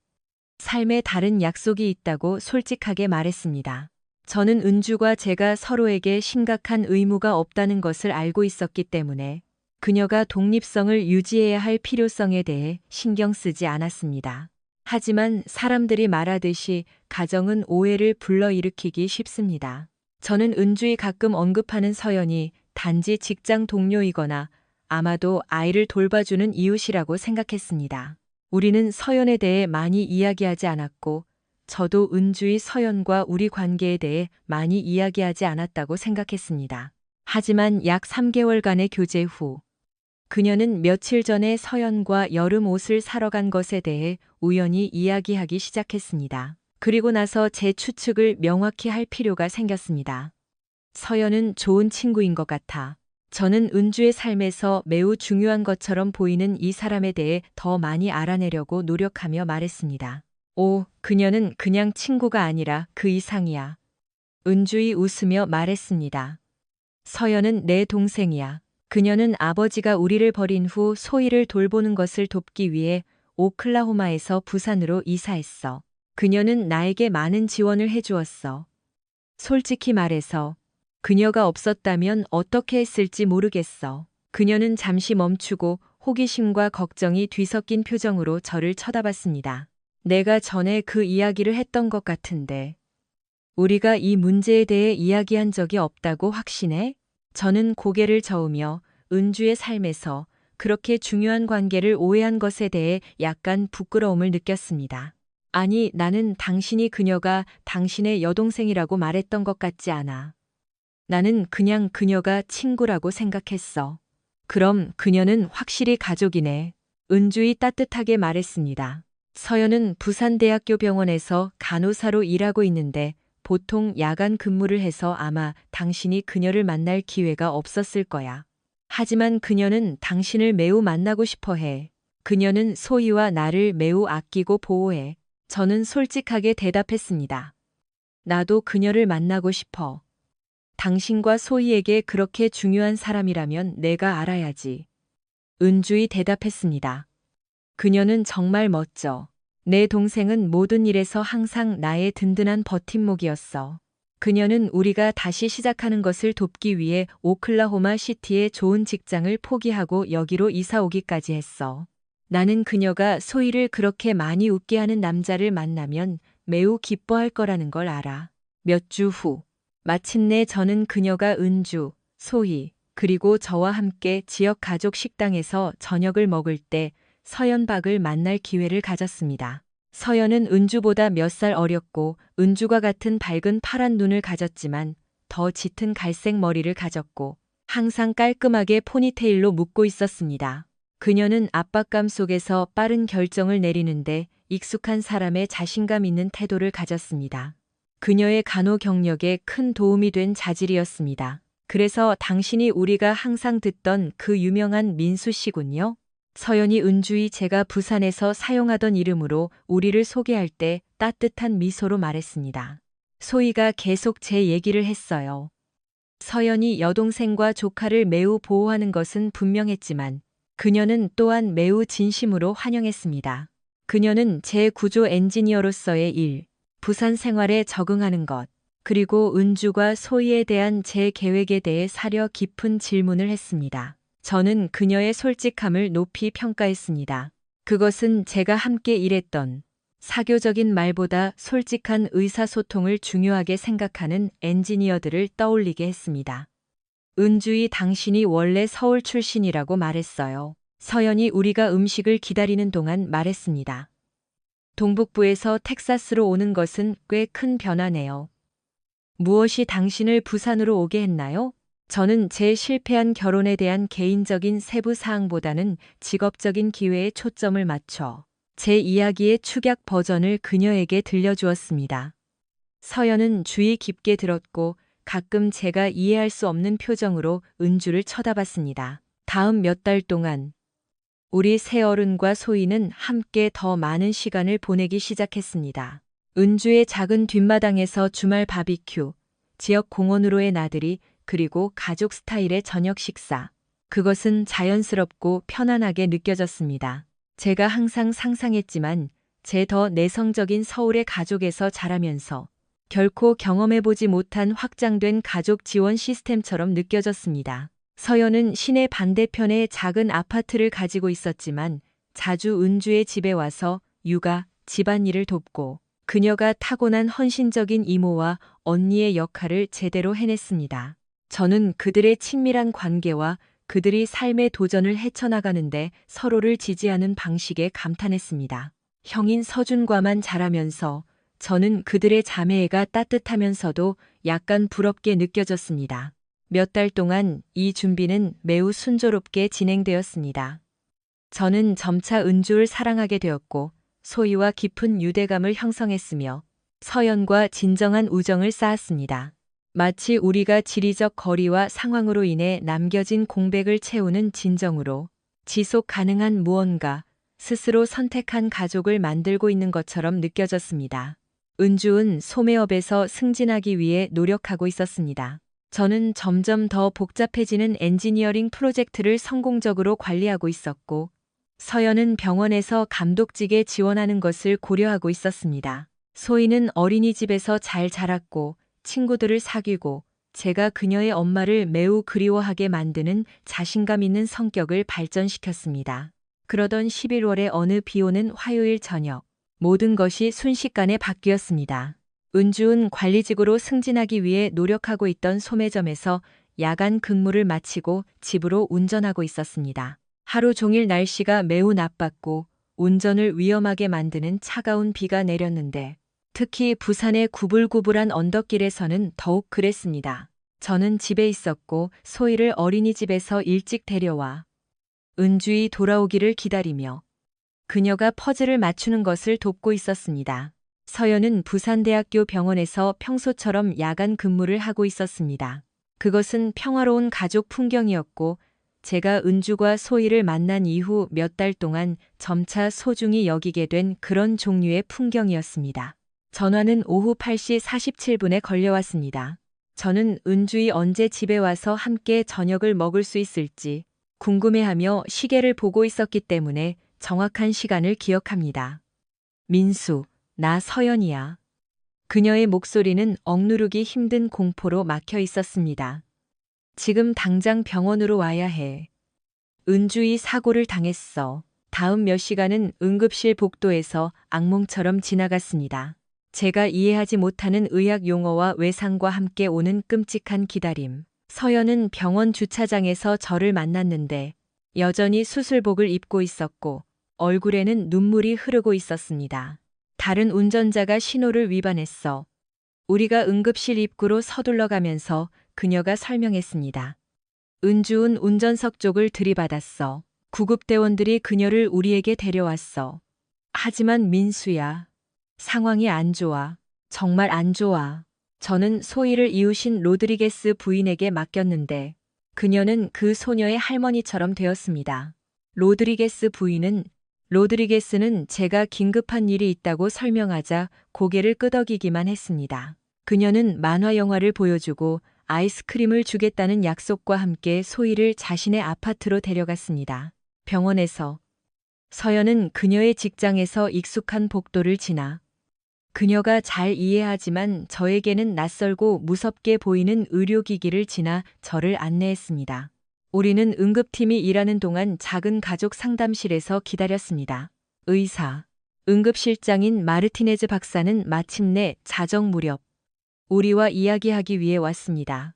삶에 다른 약속이 있다고 솔직하게 말했습니다. 저는 은주가 제가 서로에게 심각한 의무가 없다는 것을 알고 있었기 때문에 그녀가 독립성을 유지해야 할 필요성에 대해 신경 쓰지 않았습니다. 하지만 사람들이 말하듯이 가정은 오해를 불러일으키기 쉽습니다. 저는 은주이 가끔 언급하는 서연이 단지 직장 동료이거나 아마도 아이를 돌봐주는 이웃이라고 생각했습니다. 우리는 서연에 대해 많이 이야기하지 않았고 저도 은주의 서연과 우리 관계에 대해 많이 이야기하지 않았다고 생각했습니다. 하지만 약 3개월간의 교제 후 그녀는 며칠 전에 서연과 여름 옷을 사러 간 것에 대해 우연히 이야기하기 시작했습니다. 그리고 나서 제 추측을 명확히 할 필요가 생겼습니다. 서연은 좋은 친구인 것 같아. 저는 은주의 삶에서 매우 중요한 것처럼 보이는 이 사람에 대해 더 많이 알아내려고 노력하며 말했습니다. 오, 그녀는 그냥 친구가 아니라 그 이상이야. 은주이 웃으며 말했습니다. 서연은 내 동생이야. 그녀는 아버지가 우리를 버린 후 소희를 돌보는 것을 돕기 위해 오클라호마에서 부산으로 이사했어. 그녀는 나에게 많은 지원을 해주었어. 솔직히 말해서 그녀가 없었다면 어떻게 했을지 모르겠어. 그녀는 잠시 멈추고 호기심과 걱정이 뒤섞인 표정으로 저를 쳐다봤습니다. 내가 전에 그 이야기를 했던 것 같은데. 우리가 이 문제에 대해 이야기한 적이 없다고 확신해? 저는 고개를 저으며 은주의 삶에서 그렇게 중요한 관계를 오해한 것에 대해 약간 부끄러움을 느꼈습니다. 아니, 나는 당신이 그녀가 당신의 여동생이라고 말했던 것 같지 않아. 나는 그냥 그녀가 친구라고 생각했어. 그럼 그녀는 확실히 가족이네. 은주이 따뜻하게 말했습니다. 서연은 부산대학교 병원에서 간호사로 일하고 있는데 보통 야간 근무를 해서 아마 당신이 그녀를 만날 기회가 없었을 거야. 하지만 그녀는 당신을 매우 만나고 싶어 해. 그녀는 소희와 나를 매우 아끼고 보호해. 저는 솔직하게 대답했습니다. 나도 그녀를 만나고 싶어. 당신과 소희에게 그렇게 중요한 사람이라면 내가 알아야지. 은주이 대답했습니다. 그녀는 정말 멋져. 내 동생은 모든 일에서 항상 나의 든든한 버팀목이었어. 그녀는 우리가 다시 시작하는 것을 돕기 위해 오클라호마 시티의 좋은 직장을 포기하고 여기로 이사 오기까지 했어. 나는 그녀가 소희를 그렇게 많이 웃게 하는 남자를 만나면 매우 기뻐할 거라는 걸 알아. 몇 주 후, 마침내 저는 그녀가 은주, 소희, 그리고 저와 함께 지역 가족 식당에서 저녁을 먹을 때 서연박을 만날 기회를 가졌습니다. 서연은 은주보다 몇 살 어렸고 은주가 같은 밝은 파란 눈을 가졌지만 더 짙은 갈색 머리를 가졌고 항상 깔끔하게 포니테일로 묶고 있었습니다. 그녀는 압박감 속에서 빠른 결정을 내리는데 익숙한 사람의 자신감 있는 태도를 가졌습니다. 그녀의 간호 경력에 큰 도움이 된 자질이었습니다. 그래서 당신이 우리가 항상 듣던 그 유명한 민수 씨군요. 서연이 은주이 제가 부산에서 사용하던 이름으로 우리를 소개할 때 따뜻한 미소로 말했습니다. 소희가 계속 제 얘기를 했어요. 서연이 여동생과 조카를 매우 보호하는 것은 분명했지만 그녀는 또한 매우 진심으로 환영했습니다. 그녀는 제 구조 엔지니어로서의 일, 부산 생활에 적응하는 것, 그리고 은주과 소희에 대한 제 계획에 대해 사려 깊은 질문을 했습니다. 저는 그녀의 솔직함을 높이 평가했습니다. 그것은 제가 함께 일했던 사교적인 말보다 솔직한 의사소통을 중요하게 생각하는 엔지니어들을 떠올리게 했습니다. 은주이 당신이 원래 서울 출신이라고 말했어요. 서연이 우리가 음식을 기다리는 동안 말했습니다. 동북부에서 텍사스로 오는 것은 꽤 큰 변화네요. 무엇이 당신을 부산으로 오게 했나요? 저는 제 실패한 결혼에 대한 개인적인 세부 사항보다는 직업적인 기회에 초점을 맞춰 제 이야기의 축약 버전을 그녀에게 들려주었습니다. 서연은 주의 깊게 들었고 가끔 제가 이해할 수 없는 표정으로 은주를 쳐다봤습니다. 다음 몇 달 동안 우리 새어른과 소희는 함께 더 많은 시간을 보내기 시작했습니다. 은주의 작은 뒷마당에서 주말 바비큐, 지역 공원으로의 나들이, 그리고 가족 스타일의 저녁 식사. 그것은 자연스럽고 편안하게 느껴졌습니다. 제가 항상 상상했지만 제 더 내성적인 서울의 가족에서 자라면서 결코 경험해보지 못한 확장된 가족 지원 시스템처럼 느껴졌습니다. 서연은 시내 반대편에 작은 아파트를 가지고 있었지만 자주 은주의 집에 와서 육아, 집안일을 돕고 그녀가 타고난 헌신적인 이모와 언니의 역할을 제대로 해냈습니다. 저는 그들의 친밀한 관계와 그들이 삶의 도전을 헤쳐나가는데 서로를 지지하는 방식에 감탄했습니다. 형인 서준과만 자라면서 저는 그들의 자매애가 따뜻하면서도 약간 부럽게 느껴졌습니다. 몇 달 동안 이 준비는 매우 순조롭게 진행되었습니다. 저는 점차 은주를 사랑하게 되었고 소희와 깊은 유대감을 형성했으며 서연과 진정한 우정을 쌓았습니다. 마치 우리가 지리적 거리와 상황으로 인해 남겨진 공백을 채우는 진정으로 지속 가능한 무언가, 스스로 선택한 가족을 만들고 있는 것처럼 느껴졌습니다. 은주은 소매업에서 승진하기 위해 노력하고 있었습니다. 저는 점점 더 복잡해지는 엔지니어링 프로젝트를 성공적으로 관리하고 있었고, 서연은 병원에서 감독직에 지원하는 것을 고려하고 있었습니다. 소희는 어린이집에서 잘 자랐고, 친구들을 사귀고 제가 그녀의 엄마를 매우 그리워하게 만드는 자신감 있는 성격을 발전시켰습니다. 그러던 11월의 어느 비오는 화요일 저녁, 모든 것이 순식간에 바뀌었습니다. 은주은 관리직으로 승진하기 위해 노력하고 있던 소매점에서 야간 근무를 마치고 집으로 운전하고 있었습니다. 하루 종일 날씨가 매우 나빴고 운전을 위험하게 만드는 차가운 비가 내렸는데 특히 부산의 구불구불한 언덕길에서는 더욱 그랬습니다. 저는 집에 있었고 소희를 어린이집에서 일찍 데려와 은주이 돌아오기를 기다리며 그녀가 퍼즐을 맞추는 것을 돕고 있었습니다. 서연은 부산대학교 병원에서 평소처럼 야간 근무를 하고 있었습니다. 그것은 평화로운 가족 풍경이었고 제가 은주과 소희를 만난 이후 몇 달 동안 점차 소중히 여기게 된 그런 종류의 풍경이었습니다. 전화는 오후 8시 47분에 걸려왔습니다. 저는 은주이 언제 집에 와서 함께 저녁을 먹을 수 있을지 궁금해하며 시계를 보고 있었기 때문에 정확한 시간을 기억합니다. 민수, 나 서연이야. 그녀의 목소리는 억누르기 힘든 공포로 막혀 있었습니다. 지금 당장 병원으로 와야 해. 은주이 사고를 당했어. 다음 몇 시간은 응급실 복도에서 악몽처럼 지나갔습니다. 제가 이해하지 못하는 의학 용어와 외상과 함께 오는 끔찍한 기다림. 서연은 병원 주차장에서 저를 만났는데 여전히 수술복을 입고 있었고 얼굴에는 눈물이 흐르고 있었습니다. 다른 운전자가 신호를 위반했어. 우리가 응급실 입구로 서둘러 가면서 그녀가 설명했습니다. 은주은 운전석 쪽을 들이받았어. 구급대원들이 그녀를 우리에게 데려왔어. 하지만 민수야. 상황이 안 좋아. 정말 안 좋아. 저는 소희를 이웃인 로드리게스 부인에게 맡겼는데 그녀는 그 소녀의 할머니처럼 되었습니다. 로드리게스는 제가 긴급한 일이 있다고 설명하자 고개를 끄덕이기만 했습니다. 그녀는 만화 영화를 보여주고 아이스크림을 주겠다는 약속과 함께 소희를 자신의 아파트로 데려갔습니다. 병원에서 서연은 그녀의 직장에서 익숙한 복도를 지나 그녀가 잘 이해하지만 저에게는 낯설고 무섭게 보이는 의료기기를 지나 저를 안내했습니다. 우리는 응급팀이 일하는 동안 작은 가족 상담실에서 기다렸습니다. 의사, 응급실장인 마르티네즈 박사는 마침내 자정 무렵 우리와 이야기하기 위해 왔습니다.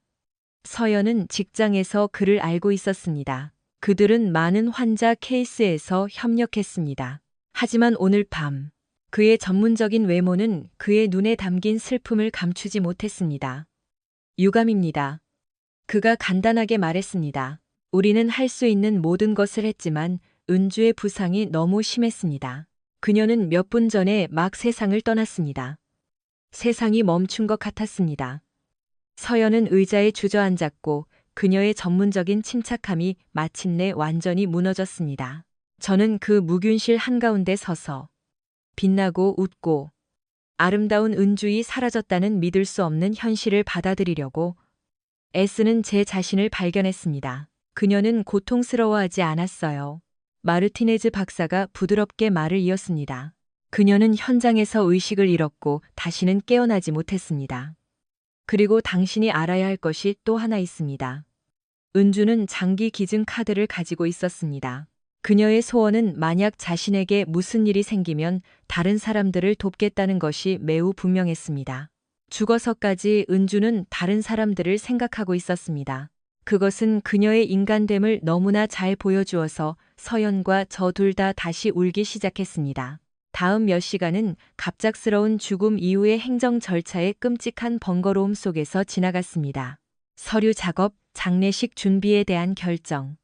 서연은 직장에서 그를 알고 있었습니다. 그들은 많은 환자 케이스에서 협력했습니다. 하지만 오늘 밤 그의 전문적인 외모는 그의 눈에 담긴 슬픔을 감추지 못했습니다. 유감입니다. 그가 간단하게 말했습니다. 우리는 할 수 있는 모든 것을 했지만 은주의 부상이 너무 심했습니다. 그녀는 몇 분 전에 막 세상을 떠났습니다. 세상이 멈춘 것 같았습니다. 서연은 의자에 주저앉았고 그녀의 전문적인 침착함이 마침내 완전히 무너졌습니다. 저는 그 무균실 한가운데 서서 빛나고 웃고 아름다운 은주이 사라졌다는 믿을 수 없는 현실을 받아들이려고 애쓰는 제 자신을 발견했습니다. 그녀는 고통스러워하지 않았어요. 마르티네즈 박사가 부드럽게 말을 이었습니다. 그녀는 현장에서 의식을 잃었고 다시는 깨어나지 못했습니다. 그리고 당신이 알아야 할 것이 또 하나 있습니다. 은주는 장기 기증 카드를 가지고 있었습니다. 그녀의 소원은 만약 자신에게 무슨 일이 생기면 다른 사람들을 돕겠다는 것이 매우 분명했습니다. 죽어서까지 은주는 다른 사람들을 생각하고 있었습니다. 그것은 그녀의 인간됨을 너무나 잘 보여주어서 서연과 저 둘 다 다시 울기 시작했습니다. 다음 몇 시간은 갑작스러운 죽음 이후의 행정 절차의 끔찍한 번거로움 속에서 지나갔습니다. 서류 작업, 장례식 준비에 대한 결정.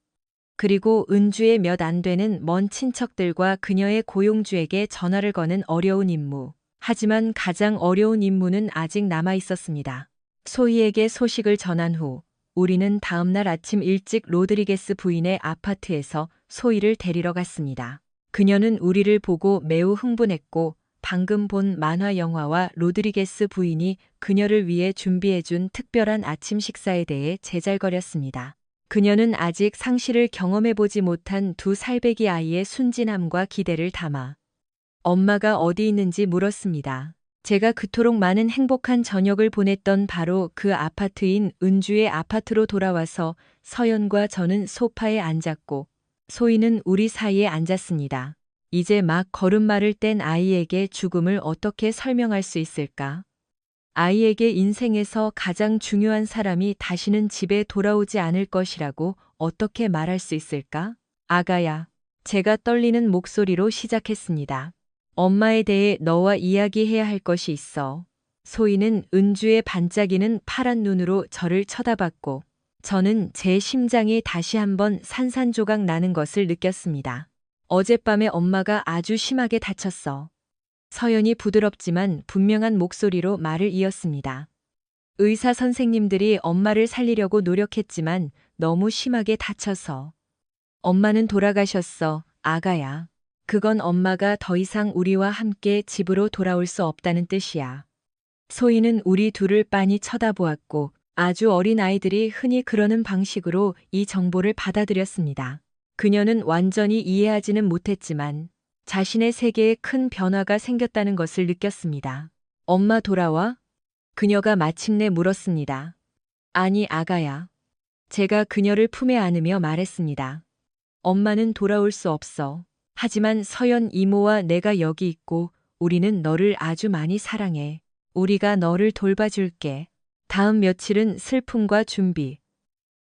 그리고 은주의 몇 안 되는 먼 친척들과 그녀의 고용주에게 전화를 거는 어려운 임무. 하지만 가장 어려운 임무는 아직 남아 있었습니다. 소희에게 소식을 전한 후 우리는 다음날 아침 일찍 로드리게스 부인의 아파트에서 소희를 데리러 갔습니다. 그녀는 우리를 보고 매우 흥분했고 방금 본 만화 영화와 로드리게스 부인이 그녀를 위해 준비해준 특별한 아침 식사에 대해 제잘거렸습니다. 그녀는 아직 상실을 경험해보지 못한 두 살배기 아이의 순진함과 기대를 담아 엄마가 어디 있는지 물었습니다. 제가 그토록 많은 행복한 저녁을 보냈던 바로 그 아파트인 은주의 아파트로 돌아와서 서연과 저는 소파에 앉았고 소희는 우리 사이에 앉았습니다. 이제 막 걸음마를 뗀 아이에게 죽음을 어떻게 설명할 수 있을까? 아이에게 인생에서 가장 중요한 사람이 다시는 집에 돌아오지 않을 것이라고 어떻게 말할 수 있을까? 아가야. 제가 떨리는 목소리로 시작했습니다. 엄마에 대해 너와 이야기해야 할 것이 있어. 소희는 은주의 반짝이는 파란 눈으로 저를 쳐다봤고 저는 제 심장이 다시 한번 산산조각 나는 것을 느꼈습니다. 어젯밤에 엄마가 아주 심하게 다쳤어. 서연이 부드럽지만 분명한 목소리로 말을 이었습니다. 의사 선생님들이 엄마를 살리려고 노력했지만 너무 심하게 다쳐서. 엄마는 돌아가셨어, 아가야. 그건 엄마가 더 이상 우리와 함께 집으로 돌아올 수 없다는 뜻이야. 소희는 우리 둘을 빤히 쳐다보았고 아주 어린 아이들이 흔히 그러는 방식으로 이 정보를 받아들였습니다. 그녀는 완전히 이해하지는 못했지만 자신의 세계에 큰 변화가 생겼다는 것을 느꼈습니다. 엄마 돌아와? 그녀가 마침내 물었습니다. 아니, 아가야. 제가 그녀를 품에 안으며 말했습니다. 엄마는 돌아올 수 없어. 하지만 서연 이모와 내가 여기 있고 우리는 너를 아주 많이 사랑해. 우리가 너를 돌봐줄게. 다음 며칠은 슬픔과 준비.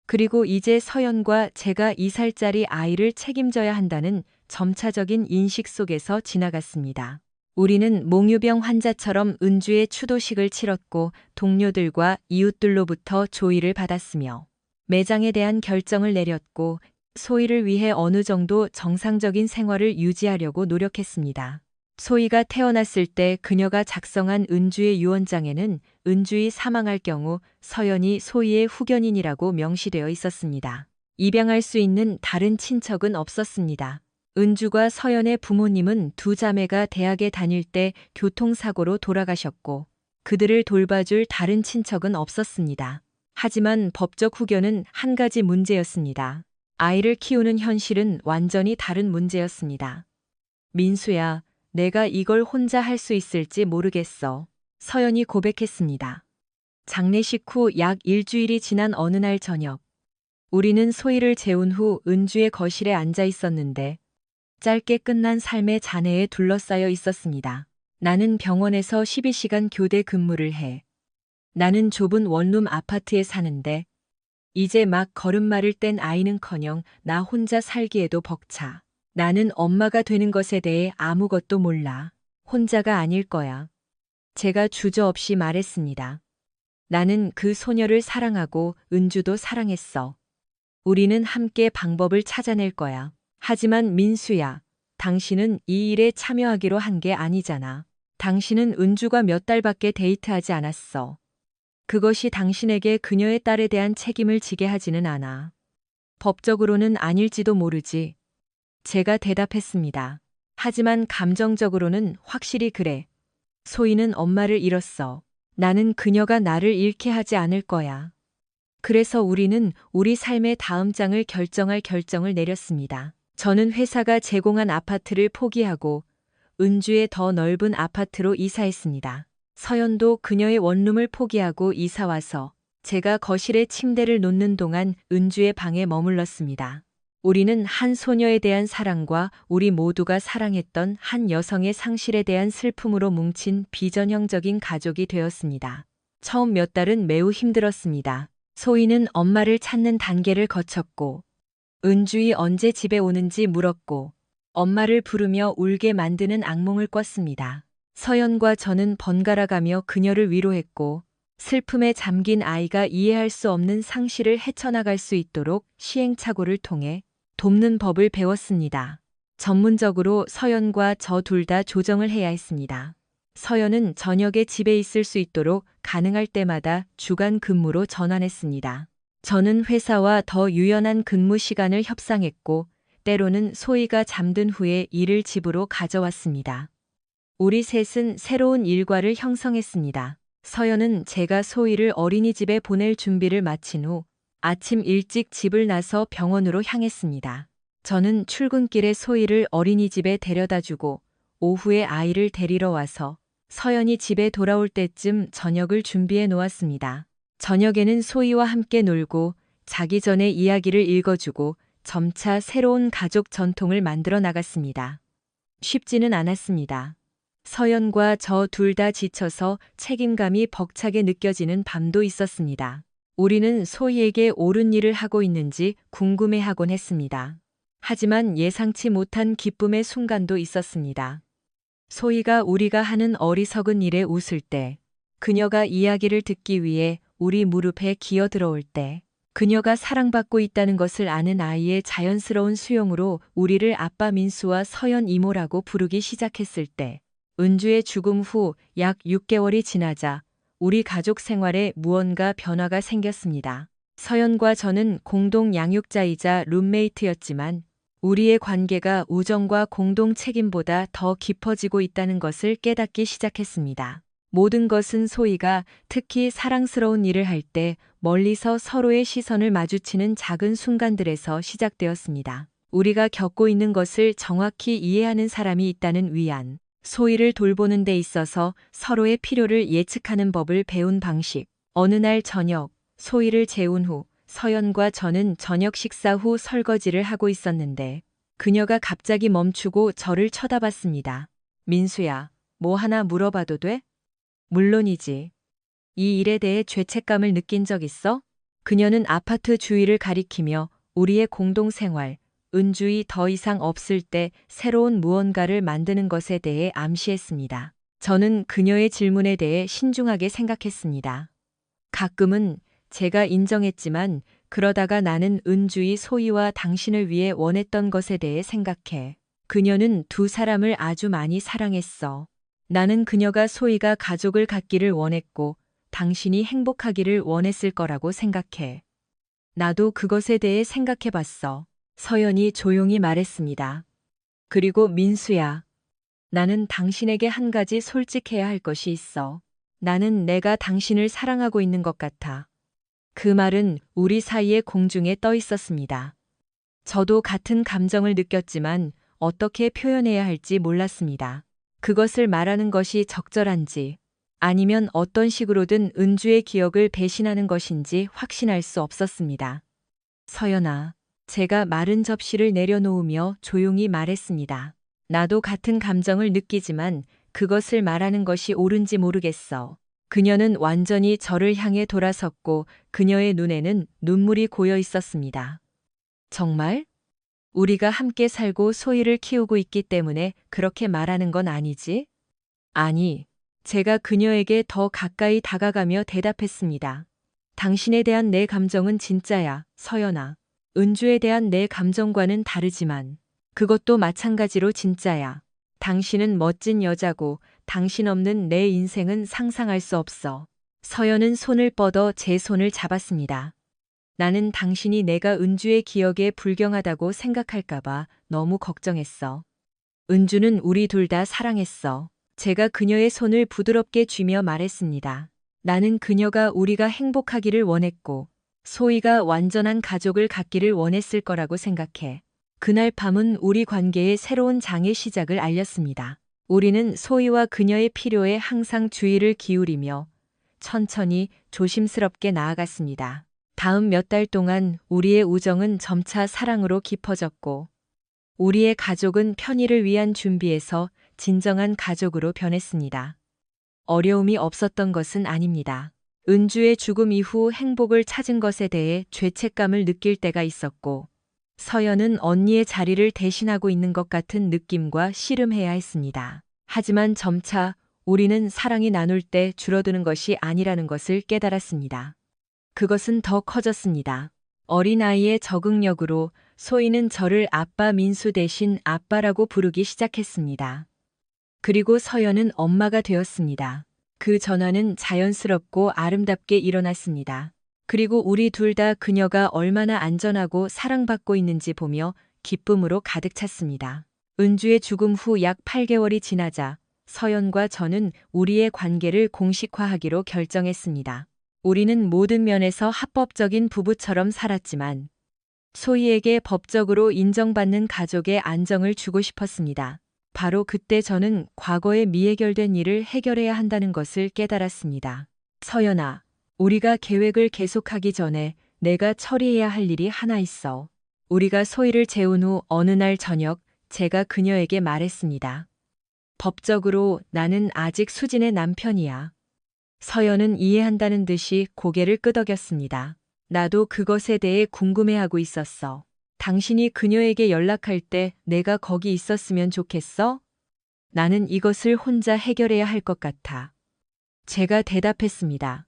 그리고 이제 서연과 제가 2살짜리 아이를 책임져야 한다는 점차적인 인식 속에서 지나갔습니다. 우리는 몽유병 환자처럼 은주의 추도식을 치렀고 동료들과 이웃들로부터 조의를 받았으며 매장에 대한 결정을 내렸고 소희를 위해 어느 정도 정상적인 생활을 유지하려고 노력했습니다. 소희가 태어났을 때 그녀가 작성한 은주의 유언장에는 은주이 사망할 경우 서연이 소희의 후견인이라고 명시되어 있었습니다. 입양할 수 있는 다른 친척은 없었습니다. 은주가 서연의 부모님은 두 자매가 대학에 다닐 때 교통사고로 돌아가셨고 그들을 돌봐줄 다른 친척은 없었습니다. 하지만 법적 후견은 한 가지 문제였습니다. 아이를 키우는 현실은 완전히 다른 문제였습니다. 민수야, 내가 이걸 혼자 할 수 있을지 모르겠어. 서연이 고백했습니다. 장례식 후 약 일주일이 지난 어느 날 저녁. 우리는 소희를 재운 후 은주의 거실에 앉아 있었는데 짧게 끝난 삶의 잔해에 둘러싸여 있었습니다. 나는 병원에서 12시간 교대 근무를 해. 나는 좁은 원룸 아파트에 사는데 이제 막 걸음마를 뗀 아이는커녕 나 혼자 살기에도 벅차. 나는 엄마가 되는 것에 대해 아무것도 몰라. 혼자가 아닐 거야. 제가 주저없이 말했습니다. 나는 그 소녀를 사랑하고 은주도 사랑했어. 우리는 함께 방법을 찾아낼 거야. 하지만 민수야, 당신은 이 일에 참여하기로 한 게 아니잖아. 당신은 은주가 몇 달밖에 데이트하지 않았어. 그것이 당신에게 그녀의 딸에 대한 책임을 지게 하지는 않아. 법적으로는 아닐지도 모르지. 제가 대답했습니다. 하지만 감정적으로는 확실히 그래. 소희는 엄마를 잃었어. 나는 그녀가 나를 잃게 하지 않을 거야. 그래서 우리는 우리 삶의 다음 장을 결정할 결정을 내렸습니다. 저는 회사가 제공한 아파트를 포기하고 은주의 더 넓은 아파트로 이사했습니다. 서연도 그녀의 원룸을 포기하고 이사와서 제가 거실에 침대를 놓는 동안 은주의 방에 머물렀습니다. 우리는 한 소녀에 대한 사랑과 우리 모두가 사랑했던 한 여성의 상실에 대한 슬픔으로 뭉친 비전형적인 가족이 되었습니다. 처음 몇 달은 매우 힘들었습니다. 소희는 엄마를 찾는 단계를 거쳤고 은주이 언제 집에 오는지 물었고 엄마를 부르며 울게 만드는 악몽을 꿨습니다. 서연과 저는 번갈아가며 그녀를 위로했고 슬픔에 잠긴 아이가 이해할 수 없는 상실을 헤쳐나갈 수 있도록 시행착오를 통해 돕는 법을 배웠습니다. 전문적으로 서연과 저 둘 다 조정을 해야 했습니다. 서연은 저녁에 집에 있을 수 있도록 가능할 때마다 주간 근무로 전환했습니다. 저는 회사와 더 유연한 근무 시간을 협상했고 때로는 소희가 잠든 후에 일을 집으로 가져왔습니다. 우리 셋은 새로운 일과를 형성했습니다. 서연은 제가 소희를 어린이집에 보낼 준비를 마친 후 아침 일찍 집을 나서 병원으로 향했습니다. 저는 출근길에 소희를 어린이집에 데려다주고 오후에 아이를 데리러 와서 서연이 집에 돌아올 때쯤 저녁을 준비해 놓았습니다. 저녁에는 소희와 함께 놀고 자기 전에 이야기를 읽어주고 점차 새로운 가족 전통을 만들어 나갔습니다. 쉽지는 않았습니다. 서연과 저 둘 다 지쳐서 책임감이 벅차게 느껴지는 밤도 있었습니다. 우리는 소희에게 옳은 일을 하고 있는지 궁금해하곤 했습니다. 하지만 예상치 못한 기쁨의 순간도 있었습니다. 소희가 우리가 하는 어리석은 일에 웃을 때, 그녀가 이야기를 듣기 위해 우리 무릎에 기어 들어올 때, 그녀가 사랑받고 있다는 것을 아는 아이의 자연스러운 수용으로 우리를 아빠 민수와 서연 이모라고 부르기 시작했을 때, 은주의 죽음 후 약 6개월이 지나자 우리 가족 생활에 무언가 변화가 생겼습니다. 서연과 저는 공동 양육자이자 룸메이트였지만 우리의 관계가 우정과 공동 책임보다 더 깊어지고 있다는 것을 깨닫기 시작했습니다. 모든 것은 소희가 특히 사랑스러운 일을 할 때 멀리서 서로의 시선을 마주치는 작은 순간들에서 시작되었습니다. 우리가 겪고 있는 것을 정확히 이해하는 사람이 있다는 위안, 소희를 돌보는 데 있어서 서로의 필요를 예측하는 법을 배운 방식. 어느 날 저녁, 소희를 재운 후 서연과 저는 저녁 식사 후 설거지를 하고 있었는데 그녀가 갑자기 멈추고 저를 쳐다봤습니다. 민수야, 뭐 하나 물어봐도 돼? 물론이지. 이 일에 대해 죄책감을 느낀 적 있어? 그녀는 아파트 주위를 가리키며 우리의 공동생활, 은주이 더 이상 없을 때 새로운 무언가를 만드는 것에 대해 암시했습니다. 저는 그녀의 질문에 대해 신중하게 생각했습니다. 가끔은 제가 인정했지만 그러다가 나는 은주이 소희와 당신을 위해 원했던 것에 대해 생각해. 그녀는 두 사람을 아주 많이 사랑했어. 나는 그녀가 소희가 가족을 갖기를 원했고 당신이 행복하기를 원했을 거라고 생각해. 나도 그것에 대해 생각해 봤어. 서연이 조용히 말했습니다. 그리고 민수야, 나는 당신에게 한 가지 솔직해야 할 것이 있어. 나는 내가 당신을 사랑하고 있는 것 같아. 그 말은 우리 사이의 공중에 떠 있었습니다. 저도 같은 감정을 느꼈지만 어떻게 표현해야 할지 몰랐습니다. 그것을 말하는 것이 적절한지 아니면 어떤 식으로든 은주의 기억을 배신하는 것인지 확신할 수 없었습니다. 서연아, 제가 마른 접시를 내려놓으며 조용히 말했습니다. 나도 같은 감정을 느끼지만 그것을 말하는 것이 옳은지 모르겠어. 그녀는 완전히 저를 향해 돌아섰고 그녀의 눈에는 눈물이 고여 있었습니다. 정말? 우리가 함께 살고 소희를 키우고 있기 때문에 그렇게 말하는 건 아니지? 아니, 제가 그녀에게 더 가까이 다가가며 대답했습니다. 당신에 대한 내 감정은 진짜야, 서연아. 은주에 대한 내 감정과는 다르지만 그것도 마찬가지로 진짜야. 당신은 멋진 여자고 당신 없는 내 인생은 상상할 수 없어. 서연은 손을 뻗어 제 손을 잡았습니다. 나는 당신이 내가 은주의 기억에 불경하다고 생각할까봐 너무 걱정했어. 은주는 우리 둘 다 사랑했어. 제가 그녀의 손을 부드럽게 쥐며 말했습니다. 나는 그녀가 우리가 행복하기를 원했고, 소희가 완전한 가족을 갖기를 원했을 거라고 생각해. 그날 밤은 우리 관계의 새로운 장의 시작을 알렸습니다. 우리는 소희와 그녀의 필요에 항상 주의를 기울이며 천천히 조심스럽게 나아갔습니다. 다음 몇 달 동안 우리의 우정은 점차 사랑으로 깊어졌고 우리의 가족은 편의를 위한 준비에서 진정한 가족으로 변했습니다. 어려움이 없었던 것은 아닙니다. 은주의 죽음 이후 행복을 찾은 것에 대해 죄책감을 느낄 때가 있었고 서연은 언니의 자리를 대신하고 있는 것 같은 느낌과 씨름해야 했습니다. 하지만 점차 우리는 사랑이 나눌 때 줄어드는 것이 아니라는 것을 깨달았습니다. 그것은 더 커졌습니다. 어린아이의 적응력으로 소희는 저를 아빠 민수 대신 아빠라고 부르기 시작했습니다. 그리고 서연은 엄마가 되었습니다. 그 전환은 자연스럽고 아름답게 일어났습니다. 그리고 우리 둘 다 그녀가 얼마나 안전하고 사랑받고 있는지 보며 기쁨으로 가득 찼습니다. 은주의 죽음 후 약 8개월이 지나자 서연과 저는 우리의 관계를 공식화하기로 결정했습니다. 우리는 모든 면에서 합법적인 부부처럼 살았지만 소희에게 법적으로 인정받는 가족의 안정을 주고 싶었습니다. 바로 그때 저는 과거에 미해결된 일을 해결해야 한다는 것을 깨달았습니다. 서연아, 우리가 계획을 계속하기 전에 내가 처리해야 할 일이 하나 있어. 우리가 소희를 재운 후 어느 날 저녁 제가 그녀에게 말했습니다. 법적으로 나는 아직 수진의 남편이야. 서연은 이해한다는 듯이 고개를 끄덕였습니다. 나도 그것에 대해 궁금해하고 있었어. 당신이 그녀에게 연락할 때 내가 거기 있었으면 좋겠어? 나는 이것을 혼자 해결해야 할 것 같아. 제가 대답했습니다.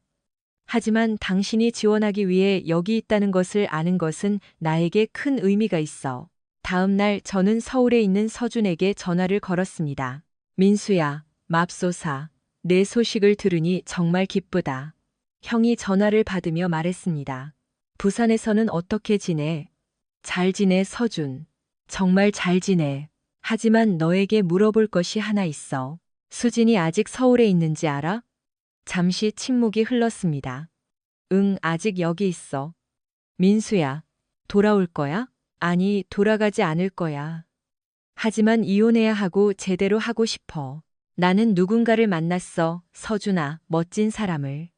하지만 당신이 지원하기 위해 여기 있다는 것을 아는 것은 나에게 큰 의미가 있어. 다음 날 저는 서울에 있는 서준에게 전화를 걸었습니다. 민수야, 맙소사. 내 소식을 들으니 정말 기쁘다. 형이 전화를 받으며 말했습니다. 부산에서는 어떻게 지내? 잘 지내, 서준. 정말 잘 지내. 하지만 너에게 물어볼 것이 하나 있어. 수진이 아직 서울에 있는지 알아? 잠시 침묵이 흘렀습니다. 응, 아직 여기 있어. 민수야, 돌아올 거야? 아니, 돌아가지 않을 거야. 하지만 이혼해야 하고 제대로 하고 싶어. 나는 누군가를 만났어, 서준아, 멋진 사람을.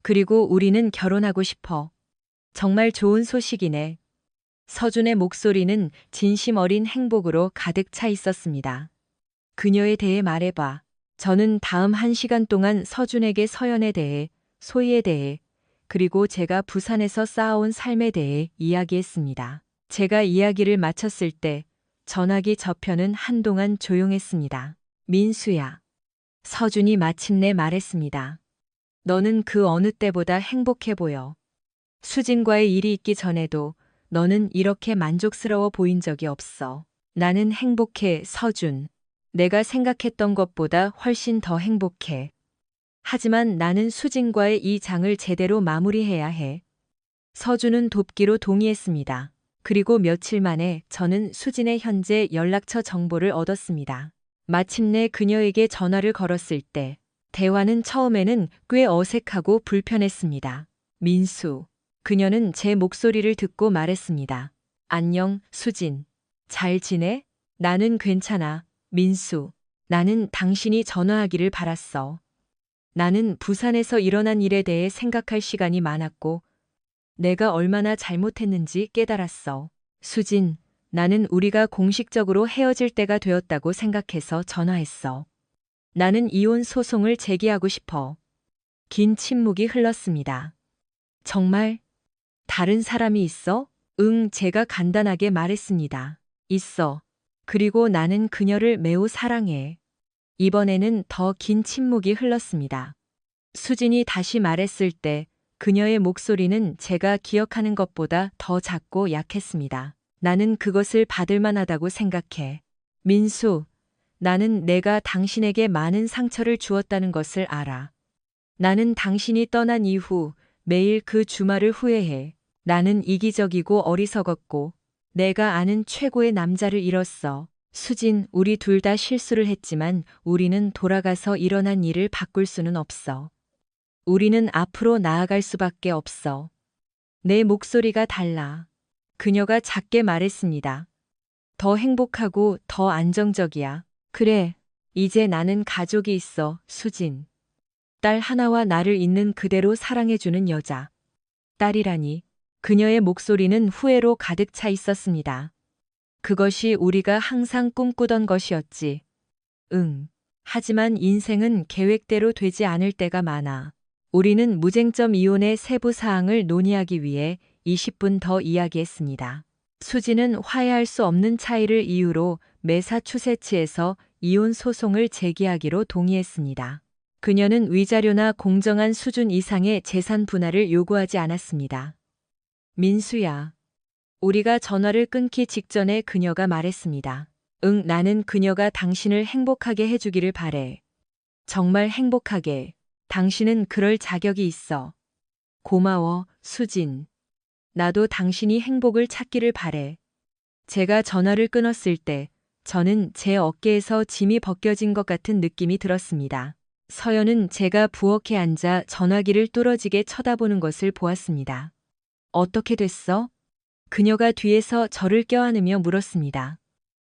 그리고 우리는 결혼하고 싶어. 정말 좋은 소식이네. 서준의 목소리는 진심 어린 행복으로 가득 차 있었습니다. 그녀에 대해 말해봐. 저는 다음 1시간 동안 서준에게 서연에 대해, 소희에 대해, 그리고 제가 부산에서 쌓아온 삶에 대해 이야기했습니다. 제가 이야기를 마쳤을 때 전화기 저편은 한동안 조용했습니다. 민수야. 서준이 마침내 말했습니다. 너는 그 어느 때보다 행복해 보여. 수진과의 일이 있기 전에도 너는 이렇게 만족스러워 보인 적이 없어. 나는 행복해, 서준. 내가 생각했던 것보다 훨씬 더 행복해. 하지만 나는 수진과의 이 장을 제대로 마무리해야 해. 서준은 돕기로 동의했습니다. 그리고 며칠 만에 저는 수진의 현재 연락처 정보를 얻었습니다. 마침내 그녀에게 전화를 걸었을 때 대화는 처음에는 꽤 어색하고 불편했습니다. 민수. 그녀는 제 목소리를 듣고 말했습니다. 안녕, 수진. 잘 지내? 나는 괜찮아, 민수. 나는 당신이 전화하기를 바랐어. 나는 부산에서 일어난 일에 대해 생각할 시간이 많았고, 내가 얼마나 잘못했는지 깨달았어. 수진, 나는 우리가 공식적으로 헤어질 때가 되었다고 생각해서 전화했어. 나는 이혼 소송을 제기하고 싶어. 긴 침묵이 흘렀습니다. 정말? 다른 사람이 있어? 응, 제가 간단하게 말했습니다. 있어. 그리고 나는 그녀를 매우 사랑해. 이번에는 더 긴 침묵이 흘렀습니다. 수진이 다시 말했을 때 그녀의 목소리는 제가 기억하는 것보다 더 작고 약했습니다. 나는 그것을 받을 만하다고 생각해. 민수, 나는 내가 당신에게 많은 상처를 주었다는 것을 알아. 나는 당신이 떠난 이후 매일 그 주말을 후회해. 나는 이기적이고 어리석었고 내가 아는 최고의 남자를 잃었어. 수진, 우리 둘 다 실수를 했지만 우리는 돌아가서 일어난 일을 바꿀 수는 없어. 우리는 앞으로 나아갈 수밖에 없어. 내 목소리가 달라. 그녀가 작게 말했습니다. 더 행복하고 더 안정적이야. 그래, 이제 나는 가족이 있어, 수진. 딸 하나와 나를 있는 그대로 사랑해주는 여자. 딸이라니. 그녀의 목소리는 후회로 가득 차 있었습니다. 그것이 우리가 항상 꿈꾸던 것이었지. 응. 하지만 인생은 계획대로 되지 않을 때가 많아. 우리는 무쟁점 이혼의 세부 사항을 논의하기 위해 20분 더 이야기했습니다. 수지는 화해할 수 없는 차이를 이유로 매사추세츠에서 이혼 소송을 제기하기로 동의했습니다. 그녀는 위자료나 공정한 수준 이상의 재산 분할을 요구하지 않았습니다. 민수야. 우리가 전화를 끊기 직전에 그녀가 말했습니다. 응, 나는 그녀가 당신을 행복하게 해주기를 바래. 정말 행복하게. 당신은 그럴 자격이 있어. 고마워, 수진. 나도 당신이 행복을 찾기를 바래. 제가 전화를 끊었을 때 저는 제 어깨에서 짐이 벗겨진 것 같은 느낌이 들었습니다. 서연은 제가 부엌에 앉아 전화기를 뚫어지게 쳐다보는 것을 보았습니다. 어떻게 됐어? 그녀가 뒤에서 저를 껴안으며 물었습니다.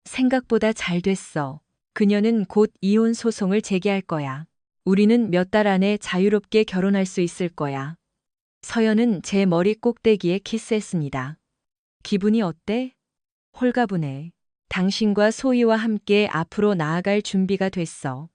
생각보다 잘 됐어. 그녀는 곧 이혼 소송을 제기할 거야. 우리는 몇 달 안에 자유롭게 결혼할 수 있을 거야. 서연은 제 머리 꼭대기에 키스했습니다. 기분이 어때? 홀가분해. 당신과 소희와 함께 앞으로 나아갈 준비가 됐어.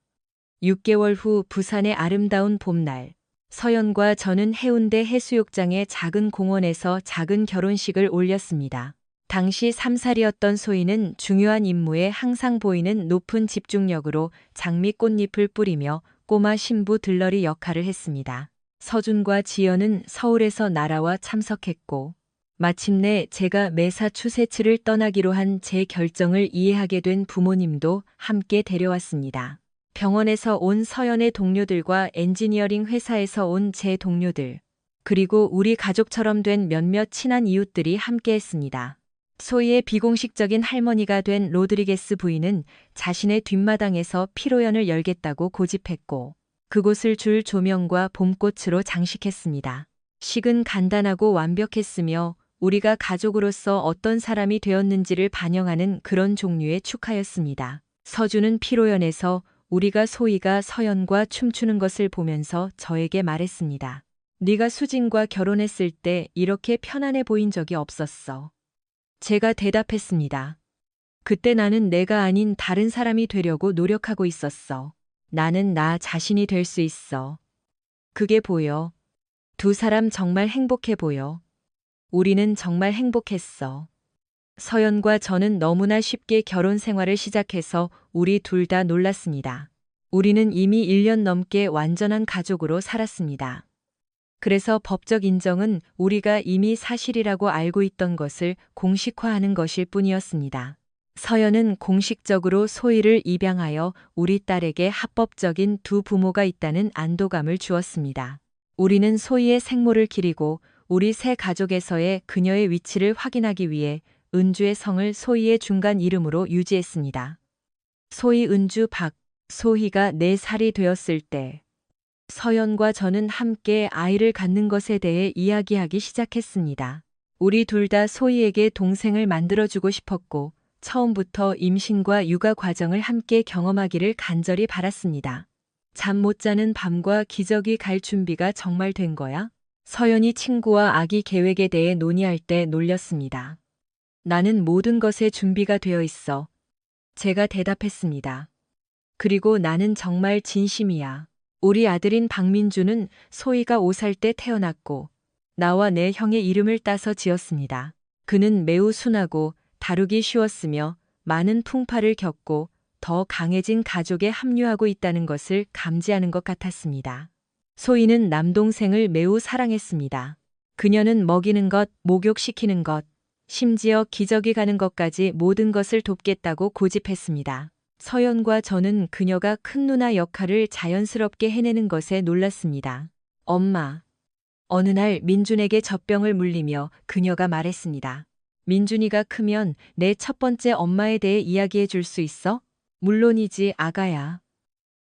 6개월 후 부산의 아름다운 봄날. 서연과 저는 해운대 해수욕장의 작은 공원에서 작은 결혼식을 올렸습니다. 당시 3살이었던 소희는 중요한 임무에 항상 보이는 높은 집중력으로 장미 꽃잎을 뿌리며 꼬마 신부 들러리 역할을 했습니다. 서준과 지연은 서울에서 날아와 참석했고, 마침내 제가 매사추세츠를 떠나기로 한 제 결정을 이해하게 된 부모님도 함께 데려왔습니다. 병원에서 온 서연의 동료들과 엔지니어링 회사에서 온 제 동료들, 그리고 우리 가족처럼 된 몇몇 친한 이웃들이 함께 했습니다. 소희의 비공식적인 할머니가 된 로드리게스 부인은 자신의 뒷마당에서 피로연을 열겠다고 고집했고, 그곳을 줄 조명과 봄꽃으로 장식했습니다. 식은 간단하고 완벽했으며 우리가 가족으로서 어떤 사람이 되었는지를 반영하는 그런 종류의 축하였습니다. 서준은 피로연에서 우리가 소희가 서연과 춤추는 것을 보면서 저에게 말했습니다. 네가 수진과 결혼했을 때 이렇게 편안해 보인 적이 없었어. 제가 대답했습니다. 그때 나는 내가 아닌 다른 사람이 되려고 노력하고 있었어. 나는 나 자신이 될 수 있어. 그게 보여. 두 사람 정말 행복해 보여. 우리는 정말 행복했어. 서연과 저는 너무나 쉽게 결혼 생활을 시작해서 우리 둘 다 놀랐습니다. 우리는 이미 1년 넘게 완전한 가족으로 살았습니다. 그래서 법적 인정은 우리가 이미 사실이라고 알고 있던 것을 공식화하는 것일 뿐이었습니다. 서연은 공식적으로 소희를 입양하여 우리 딸에게 합법적인 두 부모가 있다는 안도감을 주었습니다. 우리는 소희의 생모를 기리고 우리 새 가족에서의 그녀의 위치를 확인하기 위해 은주의 성을 소희의 중간 이름으로 유지했습니다. 소희 은주 박. 소희가 4살이 되었을 때 서연과 저는 함께 아이를 갖는 것에 대해 이야기하기 시작했습니다. 우리 둘 다 소희에게 동생을 만들어주고 싶었고 처음부터 임신과 육아 과정을 함께 경험하기를 간절히 바랐습니다. 잠 못 자는 밤과 기저귀 갈 준비가 정말 된 거야? 서연이 친구와 아기 계획에 대해 논의할 때 놀렸습니다. 나는 모든 것에 준비가 되어 있어. 제가 대답했습니다. 그리고 나는 정말 진심이야. 우리 아들인 박민주는 소희가 5살 때 태어났고 나와 내 형의 이름을 따서 지었습니다. 그는 매우 순하고 다루기 쉬웠으며 많은 풍파를 겪고 더 강해진 가족에 합류하고 있다는 것을 감지하는 것 같았습니다. 소희는 남동생을 매우 사랑했습니다. 그녀는 먹이는 것, 목욕시키는 것, 심지어 기저귀 가는 것까지 모든 것을 돕겠다고 고집했습니다. 서연과 저는 그녀가 큰 누나 역할을 자연스럽게 해내는 것에 놀랐습니다. 엄마. 어느 날 민준에게 젖병을 물리며 그녀가 말했습니다. 민준이가 크면 내 첫 번째 엄마에 대해 이야기해 줄 수 있어? 물론이지, 아가야.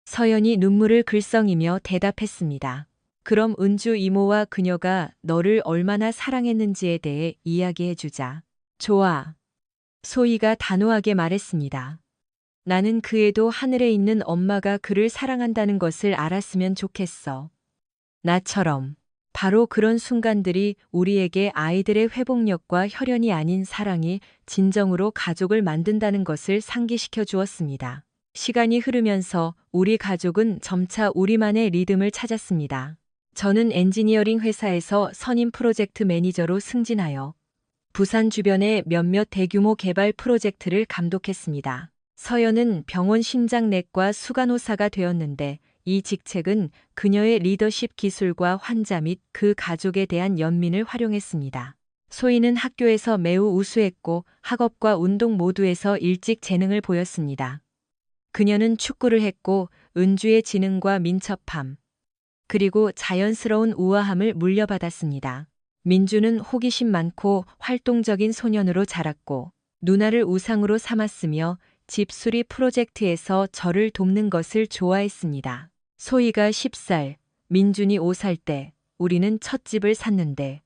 서연이 눈물을 글썽이며 대답했습니다. 그럼 은주 이모와 그녀가 너를 얼마나 사랑했는지에 대해 이야기해 주자. 좋아. 소희가 단호하게 말했습니다. 나는 그 애도 하늘에 있는 엄마가 그를 사랑한다는 것을 알았으면 좋겠어. 나처럼. 바로 그런 순간들이 우리에게 아이들의 회복력과 혈연이 아닌 사랑이 진정으로 가족을 만든다는 것을 상기시켜 주었습니다. 시간이 흐르면서 우리 가족은 점차 우리만의 리듬을 찾았습니다. 저는 엔지니어링 회사에서 선임 프로젝트 매니저로 승진하여 부산 주변의 몇몇 대규모 개발 프로젝트를 감독했습니다. 서연은 병원 심장내과 수간호사가 되었는데 이 직책은 그녀의 리더십 기술과 환자 및 그 가족에 대한 연민을 활용했습니다. 소희는 학교에서 매우 우수했고 학업과 운동 모두에서 일찍 재능을 보였습니다. 그녀는 축구를 했고 은주의 지능과 민첩함, 그리고 자연스러운 우아함을 물려받았습니다. 민주는 호기심 많고 활동적인 소년으로 자랐고 누나를 우상으로 삼았으며 집 수리 프로젝트에서 저를 돕는 것을 좋아했습니다. 소희가 10살, 민준이 5살 때 우리는 첫 집을 샀는데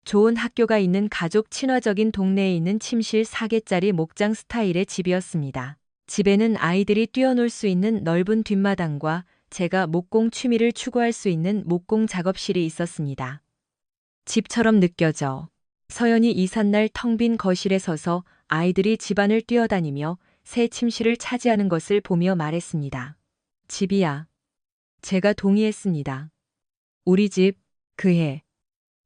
좋은 학교가 있는 가족 친화적인 동네에 있는 침실 4개짜리 목장 스타일의 집이었습니다. 집에는 아이들이 뛰어놀 수 있는 넓은 뒷마당과 제가 목공 취미를 추구할 수 있는 목공 작업실이 있었습니다. 집처럼 느껴져. 서연이 이삿날 텅 빈 거실에 서서 아이들이 집안을 뛰어다니며 새 침실을 차지하는 것을 보며 말했습니다. 집이야. 제가 동의했습니다. 우리 집, 그 해.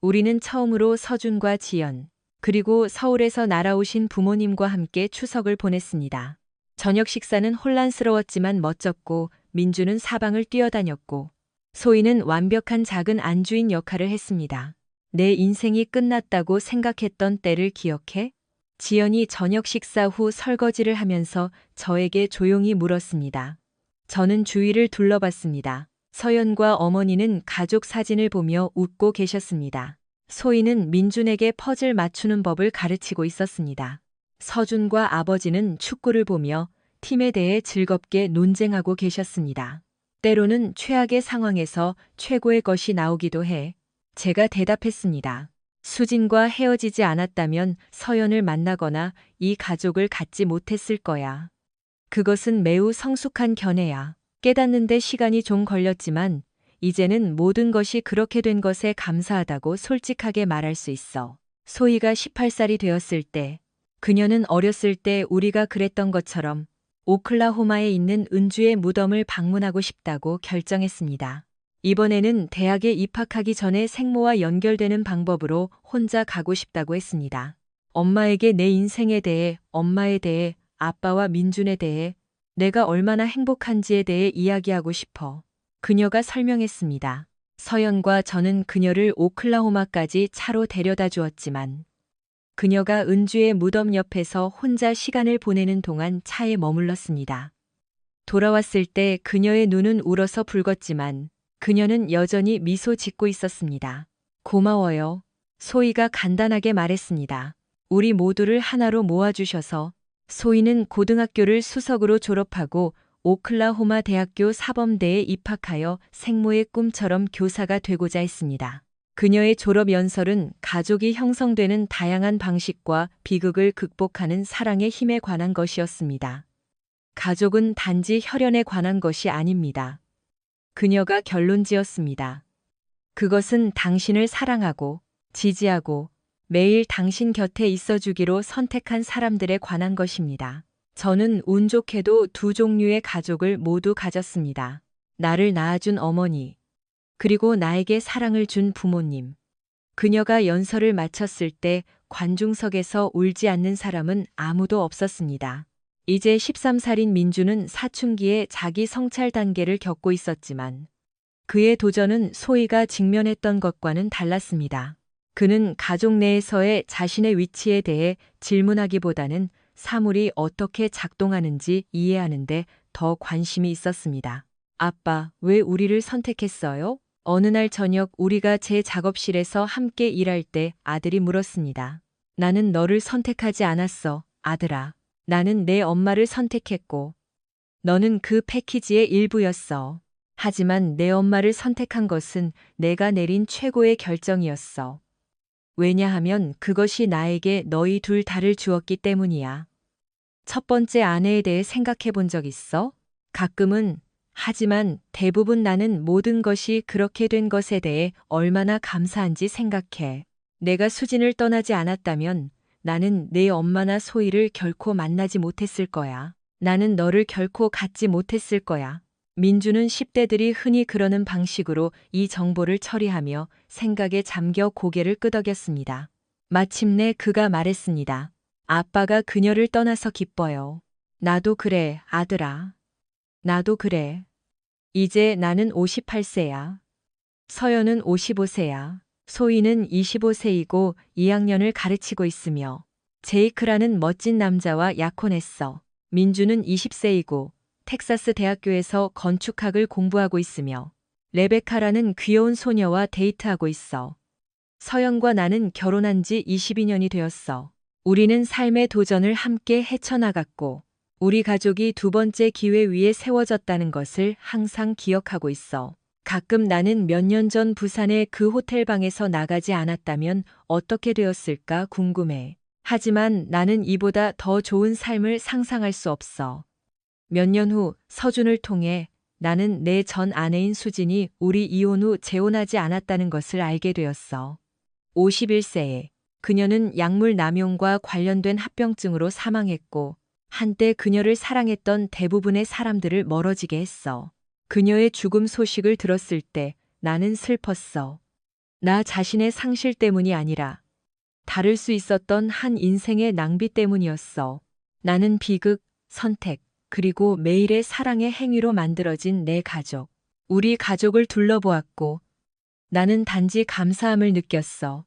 우리는 처음으로 서준과 지연, 그리고 서울에서 날아오신 부모님과 함께 추석을 보냈습니다. 저녁 식사는 혼란스러웠지만 멋졌고 민주는 사방을 뛰어다녔고 소희는 완벽한 작은 안주인 역할을 했습니다. 내 인생이 끝났다고 생각했던 때를 기억해? 지연이 저녁 식사 후 설거지를 하면서 저에게 조용히 물었습니다. 저는 주위를 둘러봤습니다. 서연과 어머니는 가족 사진을 보며 웃고 계셨습니다. 소희는 민준에게 퍼즐 맞추는 법을 가르치고 있었습니다. 서준과 아버지는 축구를 보며 팀에 대해 즐겁게 논쟁하고 계셨습니다. 때로는 최악의 상황에서 최고의 것이 나오기도 해. 제가 대답했습니다. 수진과 헤어지지 않았다면 서연을 만나거나 이 가족을 갖지 못했을 거야. 그것은 매우 성숙한 견해야. 깨닫는데 시간이 좀 걸렸지만 이제는 모든 것이 그렇게 된 것에 감사하다고 솔직하게 말할 수 있어. 소희가 18살이 되었을 때, 그녀는 어렸을 때 우리가 그랬던 것처럼 오클라호마에 있는 은주의 무덤을 방문하고 싶다고 결정했습니다. 이번에는 대학에 입학하기 전에 생모와 연결되는 방법으로 혼자 가고 싶다고 했습니다. 엄마에게 내 인생에 대해, 엄마에 대해, 아빠와 민준에 대해, 내가 얼마나 행복한지에 대해 이야기하고 싶어. 그녀가 설명했습니다. 서연과 저는 그녀를 오클라호마까지 차로 데려다 주었지만 그녀가 은주의 무덤 옆에서 혼자 시간을 보내는 동안 차에 머물렀습니다. 돌아왔을 때 그녀의 눈은 울어서 붉었지만 그녀는 여전히 미소 짓고 있었습니다. 고마워요. 소희가 간단하게 말했습니다. 우리 모두를 하나로 모아주셔서. 소희는 고등학교를 수석으로 졸업하고 오클라호마 대학교 사범대에 입학하여 생모의 꿈처럼 교사가 되고자 했습니다. 그녀의 졸업 연설은 가족이 형성되는 다양한 방식과 비극을 극복하는 사랑의 힘에 관한 것이었습니다. 가족은 단지 혈연에 관한 것이 아닙니다. 그녀가 결론 지었습니다. 그것은 당신을 사랑하고 지지하고 매일 당신 곁에 있어주기로 선택한 사람들에 관한 것입니다. 저는 운 좋게도 두 종류의 가족을 모두 가졌습니다. 나를 낳아준 어머니, 그리고 나에게 사랑을 준 부모님. 그녀가 연설을 마쳤을 때 관중석에서 울지 않는 사람은 아무도 없었습니다. 이제 13살인 민주는 사춘기에 자기 성찰 단계를 겪고 있었지만 그의 도전은 소희가 직면했던 것과는 달랐습니다. 그는 가족 내에서의 자신의 위치에 대해 질문하기보다는 사물이 어떻게 작동하는지 이해하는데 더 관심이 있었습니다. 아빠, 왜 우리를 선택했어요? 어느 날 저녁 우리가 제 작업실에서 함께 일할 때 아들이 물었습니다. 나는 너를 선택하지 않았어, 아들아. 나는 내 엄마를 선택했고, 너는 그 패키지의 일부였어. 하지만 내 엄마를 선택한 것은 내가 내린 최고의 결정이었어. 왜냐하면 그것이 나에게 너희 둘 다를 주었기 때문이야. 첫 번째 아내에 대해 생각해 본 적 있어? 가끔은, 하지만 대부분 나는 모든 것이 그렇게 된 것에 대해 얼마나 감사한지 생각해. 내가 수진을 떠나지 않았다면 나는 내 엄마나 소희를 결코 만나지 못했을 거야. 나는 너를 결코 갖지 못했을 거야. 민주는 10대들이 흔히 그러는 방식으로 이 정보를 처리하며 생각에 잠겨 고개를 끄덕였습니다. 마침내 그가 말했습니다. 아빠가 그녀를 떠나서 기뻐요. 나도 그래, 아들아. 나도 그래. 이제 나는 58세야. 서연은 55세야. 소희는 25세이고 2학년을 가르치고 있으며 제이크라는 멋진 남자와 약혼했어. 민주는 20세이고 텍사스 대학교에서 건축학을 공부하고 있으며 레베카라는 귀여운 소녀와 데이트하고 있어. 서연과 나는 결혼한 지 22년이 되었어. 우리는 삶의 도전을 함께 헤쳐나갔고 우리 가족이 두 번째 기회 위에 세워졌다는 것을 항상 기억하고 있어. 가끔 나는 몇 년 전 부산의 그 호텔방에서 나가지 않았다면 어떻게 되었을까 궁금해. 하지만 나는 이보다 더 좋은 삶을 상상할 수 없어. 몇 년 후 서준을 통해 나는 내 전 아내인 수진이 우리 이혼 후 재혼하지 않았다는 것을 알게 되었어. 51세에 그녀는 약물 남용과 관련된 합병증으로 사망했고 한때 그녀를 사랑했던 대부분의 사람들을 멀어지게 했어. 그녀의 죽음 소식을 들었을 때 나는 슬펐어. 나 자신의 상실 때문이 아니라 다를 수 있었던 한 인생의 낭비 때문이었어. 나는 비극, 선택, 그리고 매일의 사랑의 행위로 만들어진 내 가족. 우리 가족을 둘러보았고 나는 단지 감사함을 느꼈어.